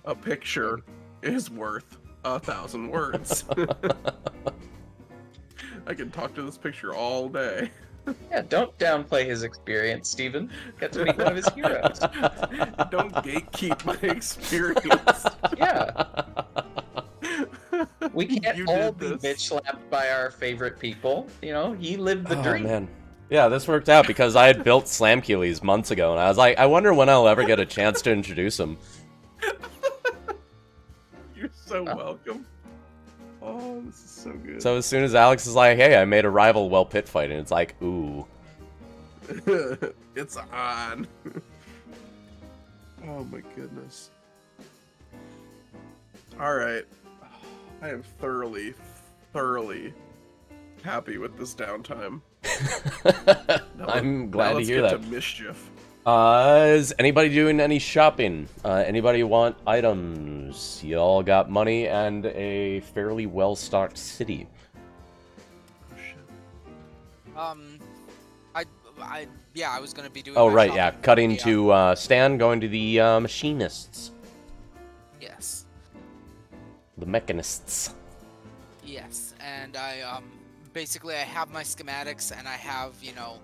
A picture is worth 1,000 words. I can talk to this picture all day. Yeah, don't downplay his experience, Steven. Get to meet one of his heroes. Don't gatekeep my experience. Yeah. We can't You all did be this. bitch slapped by our favorite people. You know, he lived the Oh, dream. man. Yeah, this worked out because I had built Slamcules months ago, and I was like, I wonder when I'll ever get a chance to introduce him. You're so welcome. Oh, this is so good. So as soon as Alex is like, hey, I made a rival while pit fighting, it's like, ooh. It's on. Oh my goodness. Alright. I am thoroughly happy with this downtime. I'm Now glad to let's hear get that. to mischief. Is anybody doing any shopping? Anybody want items? Y'all got money and a fairly well-stocked city. Oh, shit. Yeah, I was gonna be doing. Oh, my right, yeah. shopping. Cutting Yeah. to Stan, going to the machinists. Yes. The mechanists. Yes, and I basically I have my schematics and I have, you know,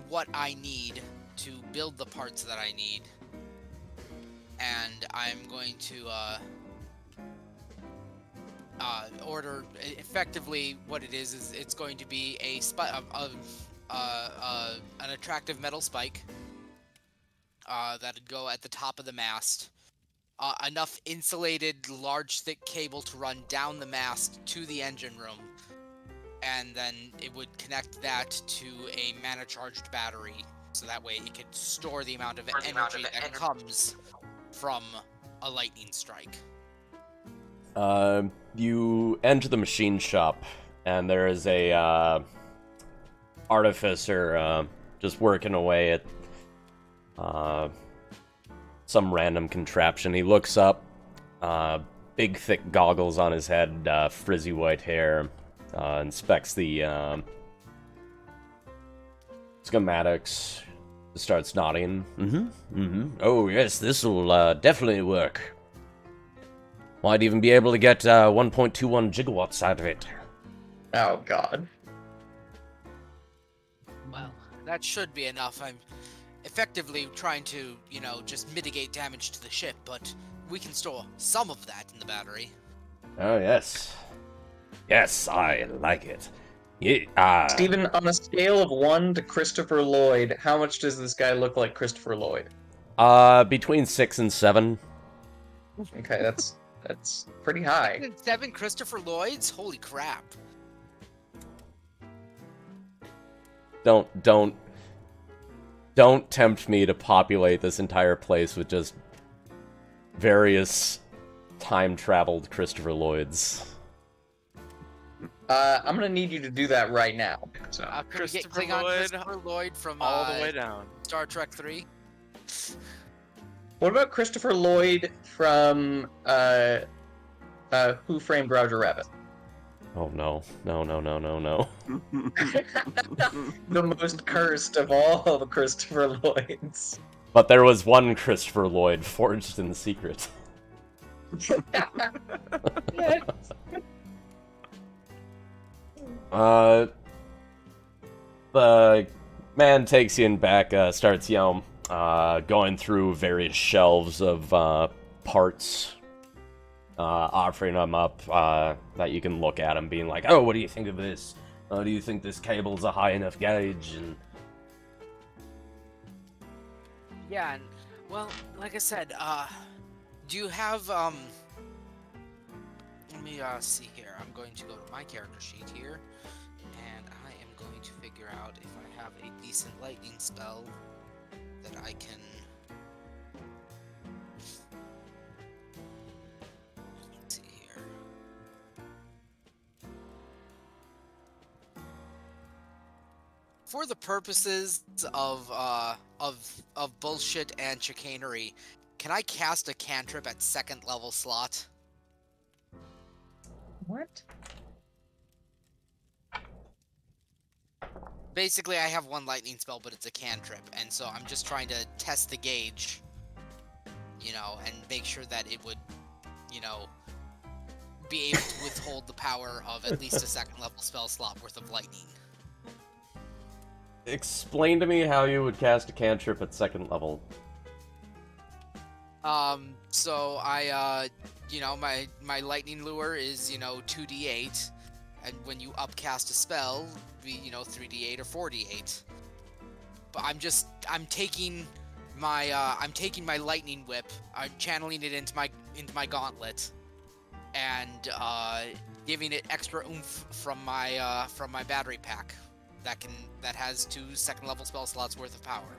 what I need to build the parts that I need. And I'm going to order effectively what it is it's going to be an attractive metal spike that'd go at the top of the mast. Enough insulated, large, thick cable to run down the mast to the engine room, and then it would connect that to a mana-charged battery, so that way it could store the amount of energy that comes from a lightning strike. You enter the machine shop, and there is a artificer just working away at some random contraption. He looks up, big thick goggles on his head, frizzy white hair, inspects the schematics, starts nodding. Oh yes, this will definitely work. Might even be able to get 1.21 gigawatts out of it. Oh god. Well, that should be enough. I'm effectively trying to, you know, just mitigate damage to the ship, but we can store some of that in the battery. Oh, yes. Yes, I like it. Yeah, Steven, on a scale of 1 to Christopher Lloyd, how much does this guy look like Christopher Lloyd? between 6 and 7. Okay, that's pretty high. 7 Christopher Lloyds? Holy crap. Don't tempt me to populate this entire place with just various time-traveled Christopher Lloyds. I'm gonna need you to do that right now. So. Can we get Christopher Klingon Lloyd, Christopher Lloyd from all the way down. Star Trek 3? What about Christopher Lloyd from Who Framed Roger Rabbit? Oh no. No. The most cursed of all the Christopher Lloyds. But there was one Christopher Lloyd forged in secret. The man takes you in back, starts, going through various shelves of parts, offering them up, that you can look at them, being like, oh, what do you think of this? Do you think this cable's a high enough gauge? And Yeah, and, well, like I said, do you have, let me, see here. I'm going to go to my character sheet here, and I am going to figure out if I have a decent lightning spell that I can... Let's see here. For the purposes of bullshit and chicanery, can I cast a cantrip at 2nd level slot? What? Basically, I have one lightning spell, but it's a cantrip, and so I'm just trying to test the gauge, you know, and make sure that it would, you know, be able to withhold the power of at least a 2nd level spell slot worth of lightning. explain to me how you would cast a cantrip at 2nd level. So I, you know, my lightning lure is, you know, 2d8, and when you upcast a spell, be, you know, 3d8 or 4d8. But I'm taking my lightning whip, I'm channeling it into my gauntlet, and giving it extra oomph from my battery pack that has 2 2nd level spell slots worth of power.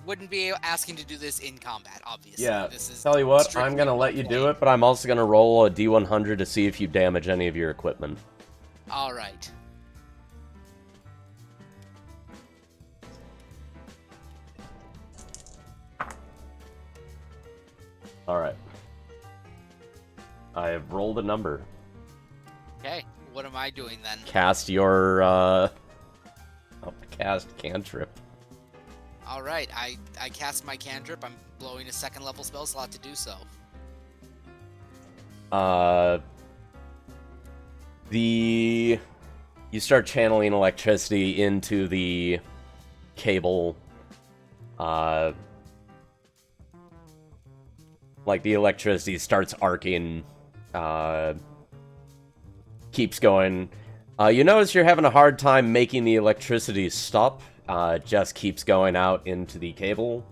Wouldn't be asking to do this in combat, obviously. Yeah, This is tell you what, strictly I'm gonna let you do roleplay. it, but I'm also gonna roll a D100 to see if you damage any of your equipment. Alright. Alright. I have rolled a number. Okay, what am I doing then? Cast your, cast cantrip. Alright, I cast my cantrip, I'm blowing a 2nd level spell slot to do so. You start channeling electricity into the cable. Like, the electricity starts arcing, keeps going. You notice you're having a hard time making the electricity stop. It just keeps going out into the cable.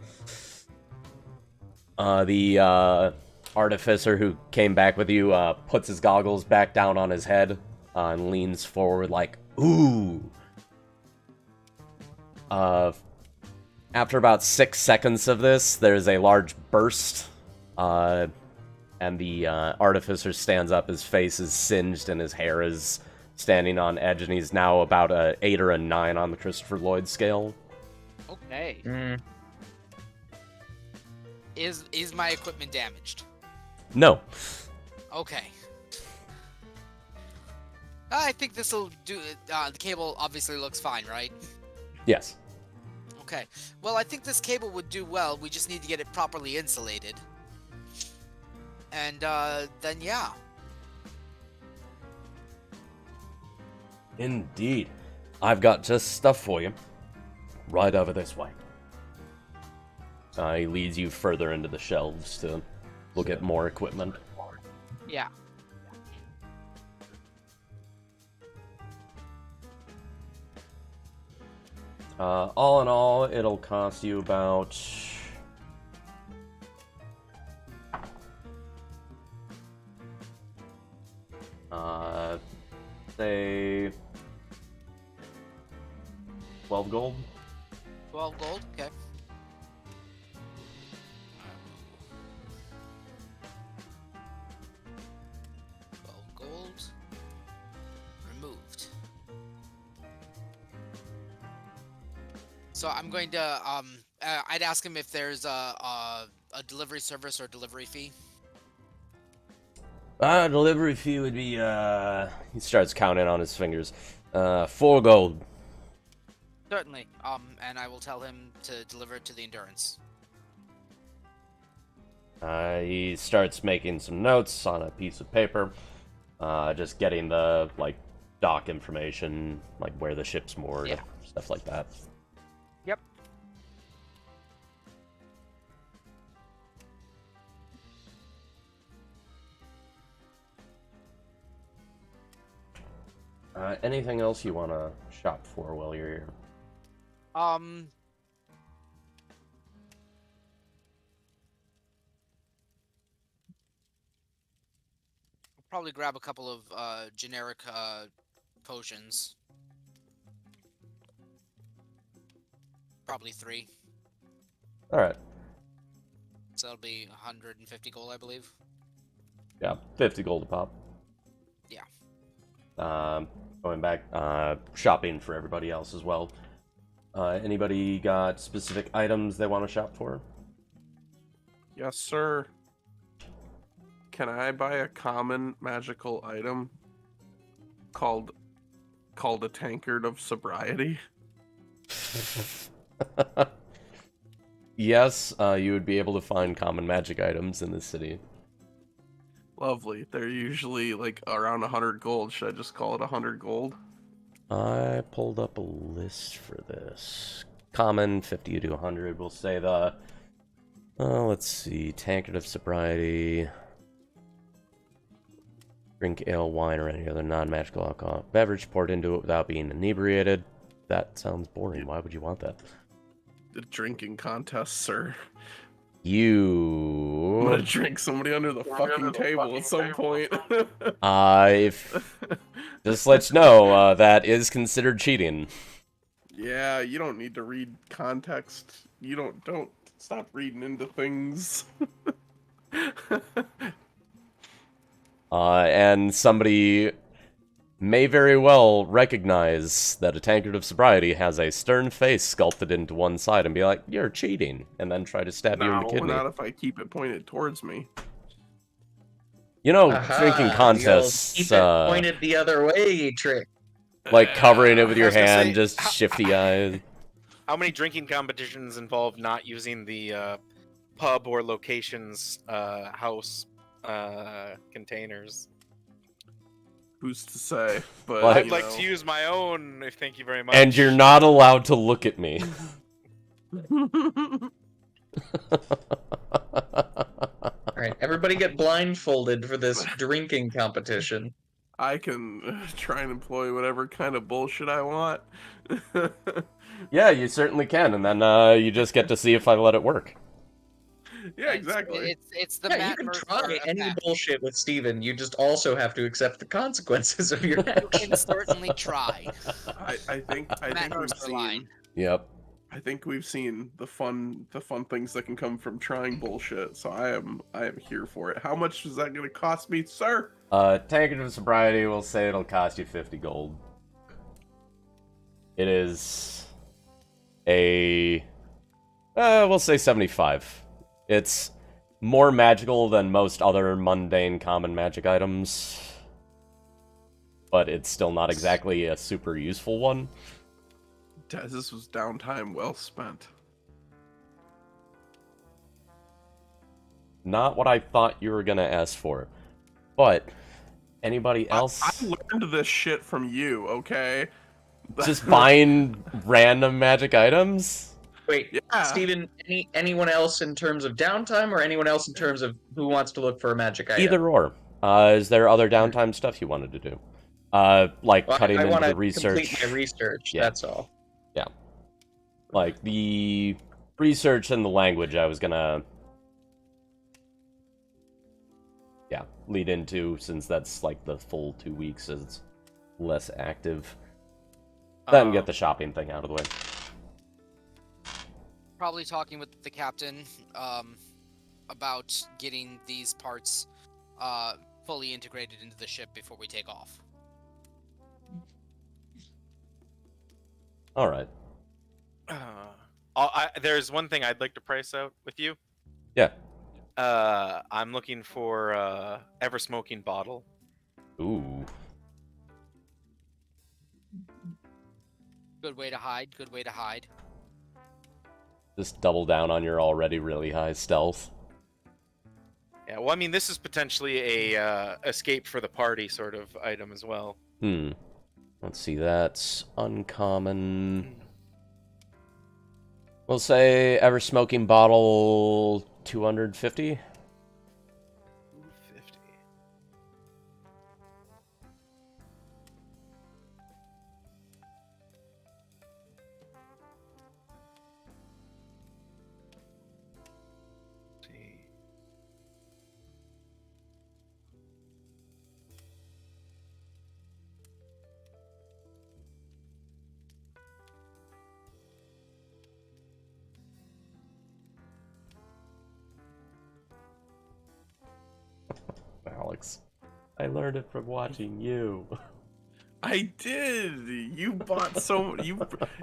The artificer who came back with you puts his goggles back down on his head and leans forward like, ooh. After about 6 seconds of this, there's a large burst, and the artificer stands up. His face is singed and his hair is standing on edge, and he's now about a 8 or a 9 on the Christopher Lloyd scale. Okay. Mm. Is my equipment damaged? No. Okay. I think this will do. The cable obviously looks fine, right? Yes. Okay. Well, I think this cable would do well. We just need to get it properly insulated. And then yeah. Indeed. I've got just stuff for you. Right over this way. He leads you further into the shelves to look at more equipment. Yeah. All in all, it'll cost you about... say... 12 gold? 12 gold? Okay. Gold. Removed. So I'm going to, I'd ask him if there's a delivery service or delivery fee. Delivery fee would be, he starts counting on his fingers. 4 gold. Certainly. And I will tell him to deliver it to the Endurance. He starts making some notes on a piece of paper. Just getting the, like, dock information, like where the ship's moored, Yeah. stuff like that. Yep. Anything else you want to shop for while you're here? Probably grab a couple of generic potions. Probably 3. Alright. So that'll be 150 gold, I believe. Yeah, 50 gold a pop. Yeah. Going back, shopping for everybody else as well. Anybody got specific items they want to shop for? Yes, sir. Can I buy a common magical item called a tankard of sobriety? Yes, you would be able to find common magic items in this city. Lovely. They're usually like around 100 gold. Should I just call it 100 gold? I pulled up a list for this. Common, 50 to 100. We'll say the... let's see. Tankard of sobriety. Drink ale, wine, or any other non-magical alcoholic beverage poured into it without being inebriated. That sounds boring. Why would you want that? The drinking contest, sir. I'm You... gonna drink somebody under the fucking table at some point. Just let you know, that is considered cheating. Yeah, you don't need to read context. You don't stop reading into things. And somebody may very well recognize that a tankard of sobriety has a stern face sculpted into one side and be like, "You're cheating," and then try to stab you in the kidney. Not if I keep it pointed towards me. You know, Aha, drinking the old contests, keep it pointed the other way trick. like covering it with I your was gonna hand, say, just shifty eyes. How many drinking competitions involve not using the pub or location's house containers? who's to say? But Like- I'd you like know. to use my own. Thank you very much. And you're not allowed to look at me. All right, everybody get blindfolded for this drinking competition. I can try and employ whatever kind of bullshit I want. Yeah, you certainly can, and then you just get to see if I let it work. Yeah, exactly. It's the Yeah, you Matt can Mercer try any effect. bullshit with Steven. You just also have to accept the consequences of your You can actions. certainly try. I think Matt we've Mercer line. seen. Yep. I think we've seen the fun things that can come from trying bullshit. So I am here for it. How much is that going to cost me, sir? Tankard of Sobriety will say it'll cost you 50 gold. It is a... we'll say 75. It's more magical than most other mundane common magic items. But it's still not exactly a super useful one. This was downtime well spent. Not what I thought you were gonna ask for. But, anybody else? I learned this shit from you, okay? Just buying random magic items? Wait, Yeah. Steven, anyone else in terms of downtime or anyone else in terms of who wants to look for a magic item? Either or. Is there other downtime stuff you wanted to do? Like Well, cutting I into want the to research. complete my research, Yeah. that's all. Yeah. Like, the research and the language I was gonna... Yeah, lead into, since that's like the full 2 weeks, as it's less active. Then get the shopping thing out of the way. Probably talking with the captain about getting these parts fully integrated into the ship before we take off. Alright. There's one thing I'd like to price out with you. Yeah. I'm looking for ever smoking bottle. Ooh. Good way to hide. Good way to hide. Just double down on your already really high stealth. Yeah, well, I mean, this is potentially a escape for the party sort of item as well. Let's see, that's uncommon. We'll say ever smoking bottle 250. 250. See. Alex, I learned it from watching you. I did. You bought so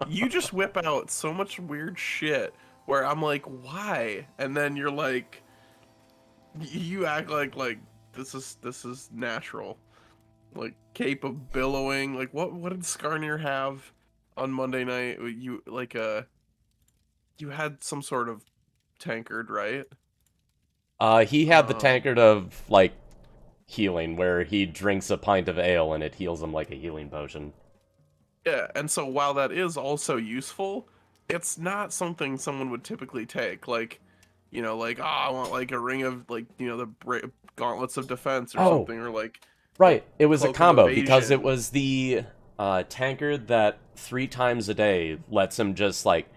you just whip out so much weird shit where I'm like, why? And then you're like, you act like this is natural. Like Cape of Billowing. Like what did Skarnir have on Monday night? You like you had some sort of tankard, right? He had the tankard of, like, healing, where he drinks a pint of ale and it heals him like a healing potion. Yeah, and so while that is also useful, it's not something someone would typically take. Like, you know, like, oh, I want like a ring of, like, you know, the gauntlets of defense or something, or like. Right, it was a Cloak of combo because it Evasion. was the tankard that 3 times a day lets him just, like,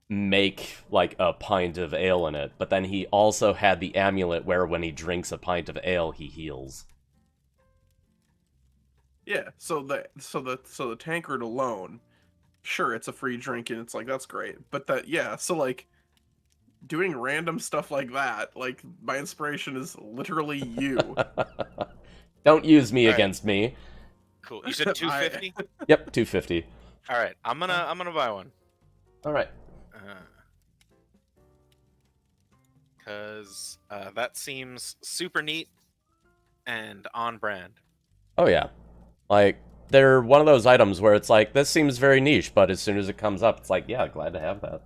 make, like, a pint of ale in it, but then he also had the amulet where when he drinks a pint of ale, he heals. Yeah, so the tankard alone, sure, it's a free drink and it's like that's great, but so like doing random stuff like that, like my inspiration is literally you. Don't use me Alright. against me. Cool. You said 250? Yep, 250. All right, I'm gonna buy one. Alright. Because that seems super neat and on brand. Oh yeah. Like, they're one of those items where it's like, this seems very niche, but as soon as it comes up, it's like, yeah, glad to have that.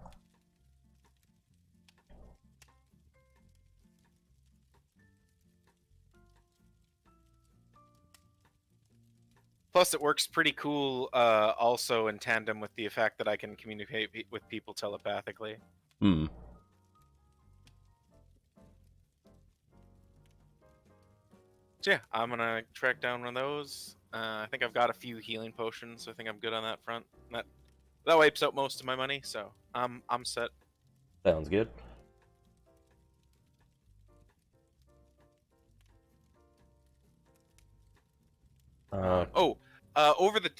Plus, it works pretty cool. Also in tandem with the fact that I can communicate with people telepathically. Hmm. So yeah, I'm gonna track down one of those. I think I've got a few healing potions, so I think I'm good on that front. That wipes out most of my money, so I'm set. Sounds good.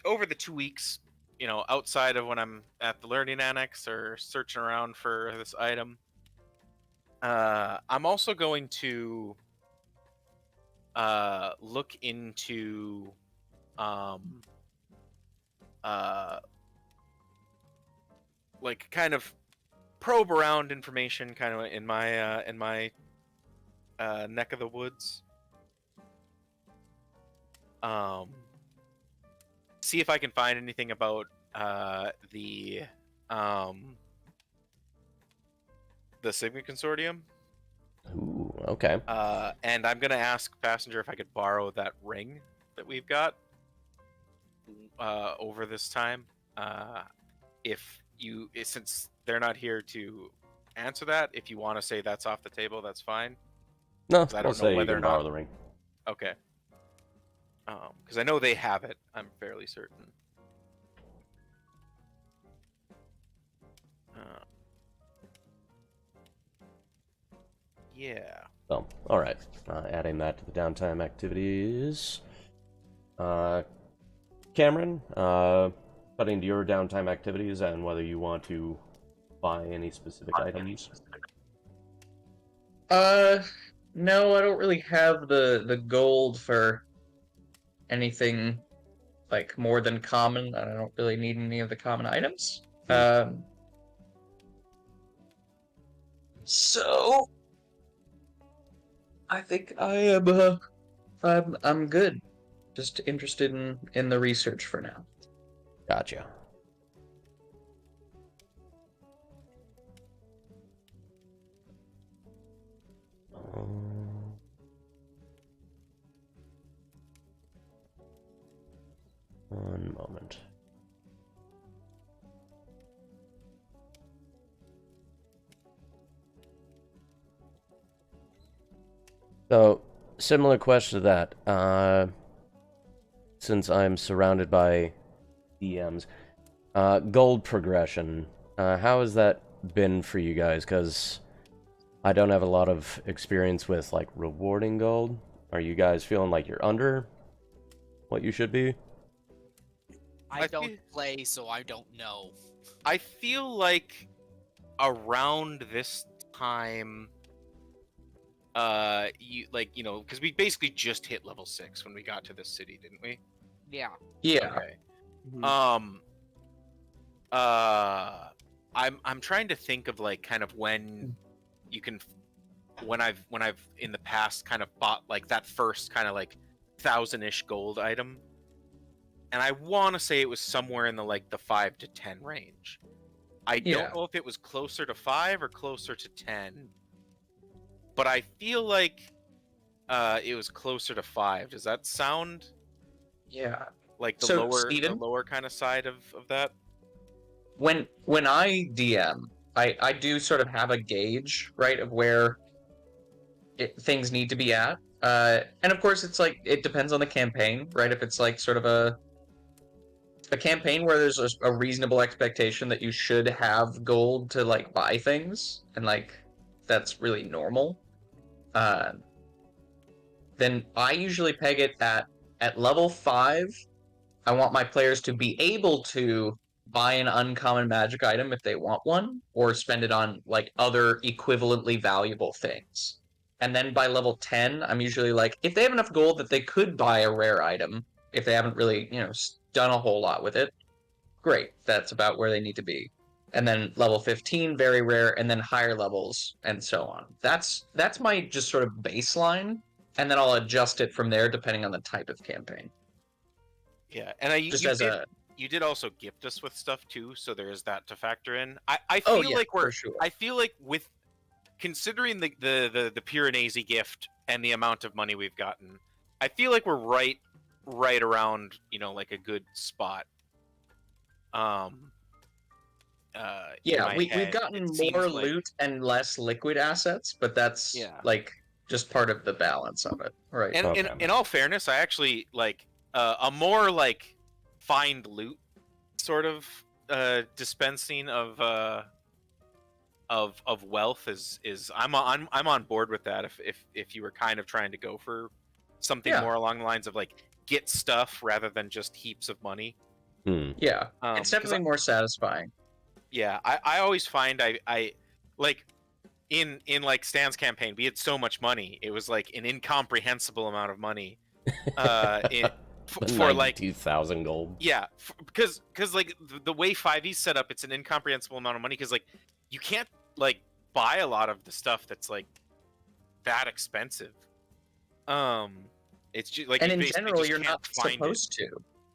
Over the 2 weeks, outside of when I'm at the learning annex or searching around for this item, I'm also going to look into like kind of probe around information kind of in my neck of the woods. See if I can find anything about the Sigma Consortium. Ooh, okay. And I'm gonna ask Passenger if I could borrow that ring that we've got over this time. Since they're not here to answer that, if you want to say that's off the table, that's fine. No, 'Cause I I'll don't know say you whether can or borrow not- the ring. Okay. Because I know they have it. I'm fairly certain. Yeah. So, all right. Adding that to the downtime activities. Cameron, putting to your downtime activities and whether you want to buy any specific items. No, I don't really have the gold for anything like more than common. I don't really need any of the common items. So I think I'm good. Just interested in the research for now. Gotcha. One moment. So, similar question to that. Since I'm surrounded by DMs, gold progression. How has that been for you guys? Because I don't have a lot of experience with like rewarding gold. Are you guys feeling like you're under what you should be? I I don't feel- play, so I don't know. I feel like around this time, because we basically just hit level 6 when we got to this city, didn't we? Yeah. Yeah. Okay. Mhm. I'm trying to think of like kind of when you can, when I've in the past kind of bought like that first kind of like 1,000-ish gold item, and I want to say it was somewhere in the 5 to 10 range. I Yeah. don't know if it was closer to 5 or closer to 10, but I feel like it was closer to 5. Does that sound Yeah. like the So, lower Steven? kind of side of that? When I DM, I do sort of have a gauge, right, of where things need to be at. And of course, it's like it depends on the campaign, right? If it's like sort of a campaign where there's a reasonable expectation that you should have gold to like buy things, and like that's really normal, then I usually peg it at level 5. I want my players to be able to buy an uncommon magic item if they want one, or spend it on like other equivalently valuable things. And then by level 10, I'm usually like, if they have enough gold that they could buy a rare item, if they haven't really, done a whole lot with it, great. That's about where they need to be. And then level 15, very rare, and then higher levels, and so on. That's my just sort of baseline, and then I'll adjust it from there depending on the type of campaign. Yeah, and Just as a you did also gift us with stuff too, so there is that to factor in. I Oh, feel yeah, like for sure. I feel like with considering the Piranesi gift and the amount of money we've gotten, I feel like we're right around, like a good spot. Yeah, in my we've head, gotten it seems more like- loot and less liquid assets, but that's Yeah. like just part of the balance of it, right? And Okay. in all fairness, I actually like a more like find loot sort of dispensing of wealth is I'm on board with that. If you were kind of trying to go for something Yeah. more along the lines of like get stuff rather than just heaps of money. Yeah, it's 'Cause definitely more satisfying. Yeah, I always find I like in like Stan's campaign, we had so much money. It was like an incomprehensible amount of money. For like 92,000 gold. Yeah, because like the way 5e's set up, it's an incomprehensible amount of money because like you can't like buy a lot of the stuff that's like that expensive. It's just like And you in basically general, just you're can't not find supposed to.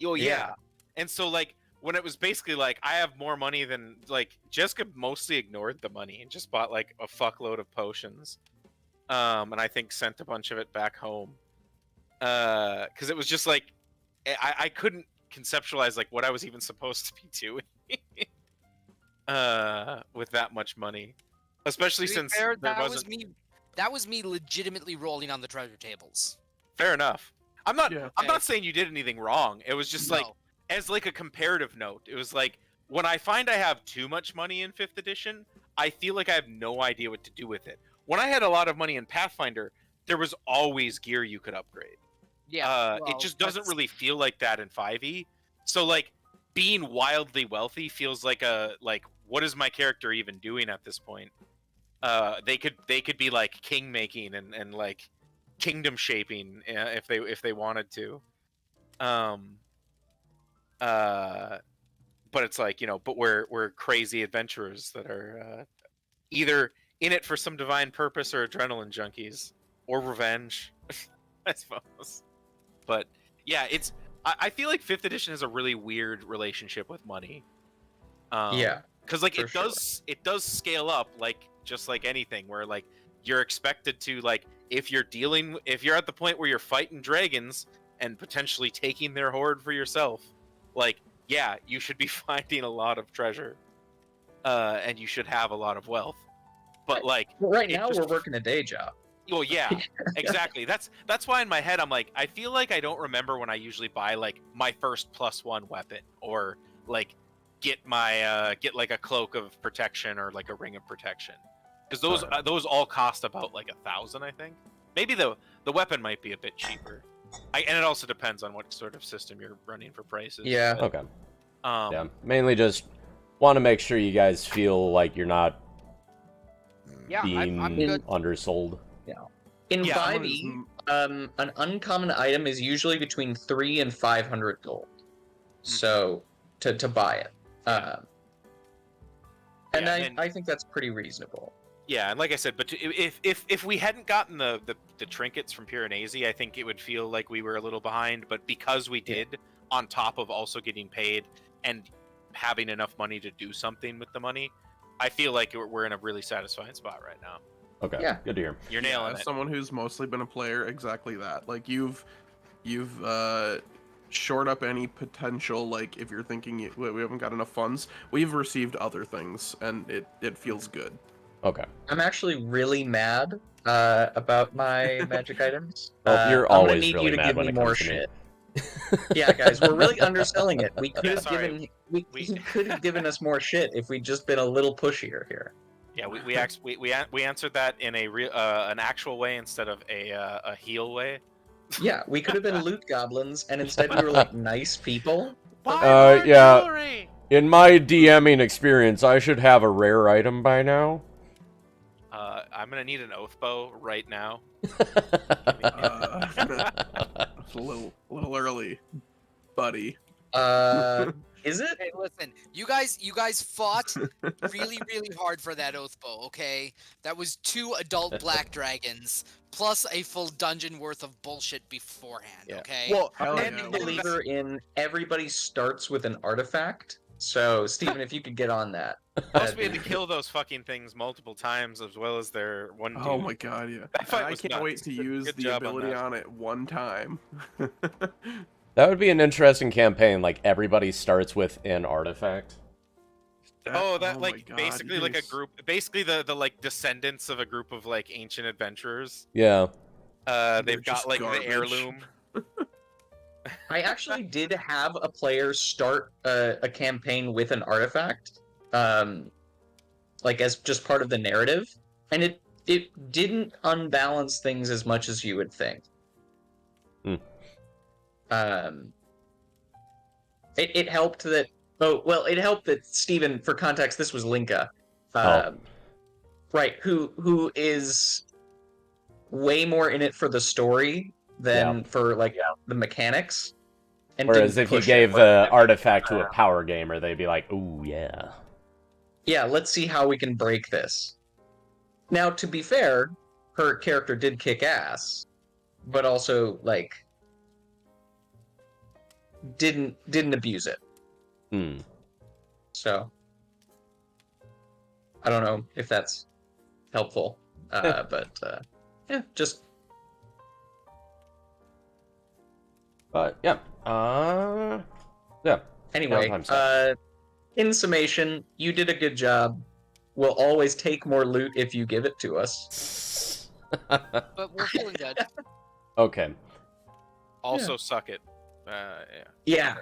Oh yeah. Yeah. And so like when it was basically like I have more money than like Jessica mostly ignored the money and just bought like a fuckload of potions. And I think sent a bunch of it back home. Because it was just like I couldn't conceptualize like what I was even supposed to be doing with that much money. Especially To be since fair, there that wasn't was me legitimately rolling on the treasure tables. fair enough. I'm not Yeah. I'm not saying you did anything wrong. It was just like No. as like a comparative note, it was like when I find I have too much money in 5th edition, I feel like I have no idea what to do with it. When I had a lot of money in Pathfinder, there was always gear you could upgrade. Yeah, It just doesn't really feel like that in 5e. So like being wildly wealthy feels like what is my character even doing at this point? They could be like king making and like kingdom shaping if they wanted to. But it's like, but we're crazy adventurers that are either in it for some divine purpose or adrenaline junkies or revenge, I suppose. But yeah, I feel like 5th edition has a really weird relationship with money. Yeah, because like for it does scale up like just like anything where like you're expected to like if you're at the point where you're fighting dragons and potentially taking their horde for yourself, like yeah, you should be finding a lot of treasure, and you should have a lot of wealth. But like Well, right it now just- we're working a day job. well, yeah, exactly. That's why in my head I'm like, I feel like I don't remember when I usually buy like my first +1 weapon or like get my get like a cloak of protection or like a ring of protection, because those all cost about like 1,000, I think. Maybe the weapon might be a bit cheaper. And it also depends on what sort of system you're running for prices. Yeah. Okay. Um, Yeah. Mainly just want to make sure you guys feel like you're not Yeah, being I'm good. undersold. In Yeah, 5e, an uncommon item is usually between 300 and 500 gold. So to buy it, and Yeah, I think that's pretty reasonable. Yeah, and like I said, but if we hadn't gotten the trinkets from Piranesi, I think it would feel like we were a little behind. But because we did, on top of also getting paid and having enough money to do something with the money, I feel like we're in a really satisfying spot right now. Okay. Yeah. Good to hear. You're nailing As it. someone who's mostly been a player, exactly that. Like you've shored up any potential. Like if you're thinking we haven't got enough funds, we've received other things, and it feels good. Okay. I'm actually really mad about my magic items. Well, you're I'm gonna always need really you to mad give when me it more comes to me. shit. Yeah, guys, we're really underselling it. We could Yeah, have sorry. given We- you could have given us more shit if we'd just been a little pushier here. Yeah, we answered that in a real an actual way instead of a heel way. Yeah, we could have been loot goblins, and instead we were like nice people. Yeah. In my DMing experience, I should have a rare item by now. I'm gonna need an oath bow right now. It's a little early, buddy. Is it? Hey, listen, you guys fought really, really hard for that oath bow, okay? That was 2 adult black dragons plus a full dungeon worth of bullshit beforehand, Yeah. okay? Well, Hell I'm yeah. a believer in everybody starts with an artifact. So, Steven, if you could get on that. Plus, we had to kill those fucking things multiple times, as well as their one dude. Oh my god, yeah. That fight I was can't nuts. wait to use Good the job on ability that. on it one time. That would be an interesting campaign. Like everybody starts with an artifact. Oh, that my like God, basically you like a guys- group, basically the like descendants of a group of like ancient adventurers. Yeah. They're They've got just like garbage. the heirloom. I actually did have a player start a campaign with an artifact, like as just part of the narrative, and it didn't unbalance things as much as you would think. Hmm. It helped that. Oh well, it helped that Steven, for context, this was Linka, Oh. right? Who is way more in it for the story than for like the mechanics. And Whereas didn't if you push gave it. the artifact to a power gamer, they'd be like, "Ooh, yeah." Yeah, let's see how we can break this. Now, to be fair, her character did kick ass, but also like didn't abuse it. Hmm. So I don't know if that's helpful, but yeah, just But yeah. Yeah. anyway. Downtime stuff. In summation, you did a good job. We'll always take more loot if you give it to us. But we're feeling good. Okay. Also, suck it. Yeah.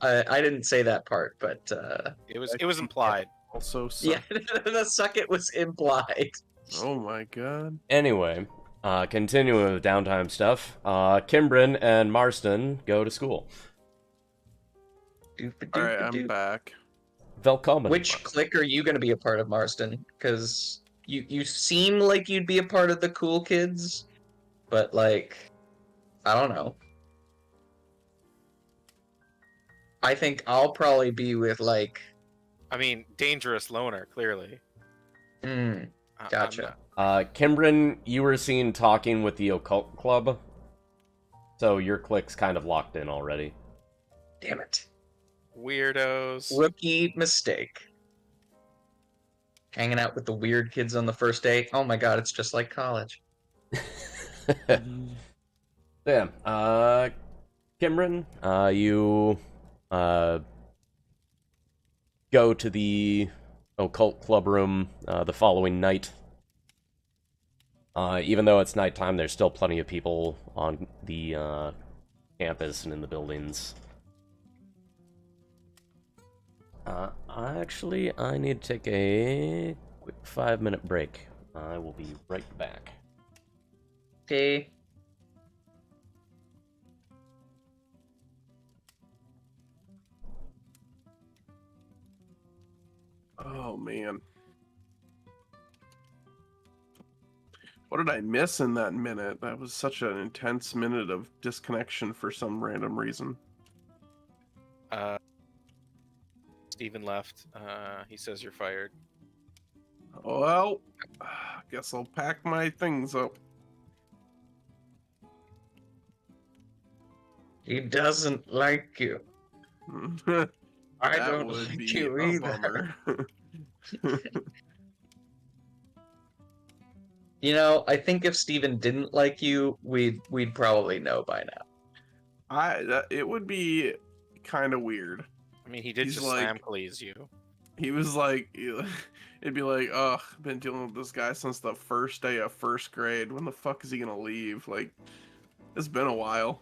I didn't say that part, but It was implied. Also, yeah, the suck it was implied. Oh my God. Anyway, continuing with downtime stuff, Kimbrin and Marston go to school. All right, I'm back. Velkommen. Which clique are you going to be a part of, Marston? Because you seem like you'd be a part of the cool kids, but like, I don't know. I think I'll probably be with like. I mean, dangerous loner, clearly. I'm Gotcha. not- Kimbrin, you were seen talking with the occult club, so your clique's kind of locked in already. Damn it. Weirdos. Rookie mistake. Hanging out with the weird kids on the first day. Oh my god, it's just like college. Yeah, Kimbrin, you go to the occult club room the following night. Even though it's nighttime, there's still plenty of people on the campus and in the buildings. I need to take a quick 5-minute break. I will be right back. Okay. Oh man. What did I miss in that minute? That was such an intense minute of disconnection for some random reason. Steven left. He says you're fired. Well, guess I'll pack my things up. He doesn't like you. That I don't would like be you a either. bummer. You know, I think if Steven didn't like you, we'd probably know by now. It would be kind of weird. I mean, he did He's just like- slam please you. He was like, it'd be like, ugh, been dealing with this guy since the first day of first grade. When the fuck is he gonna leave? Like, it's been a while.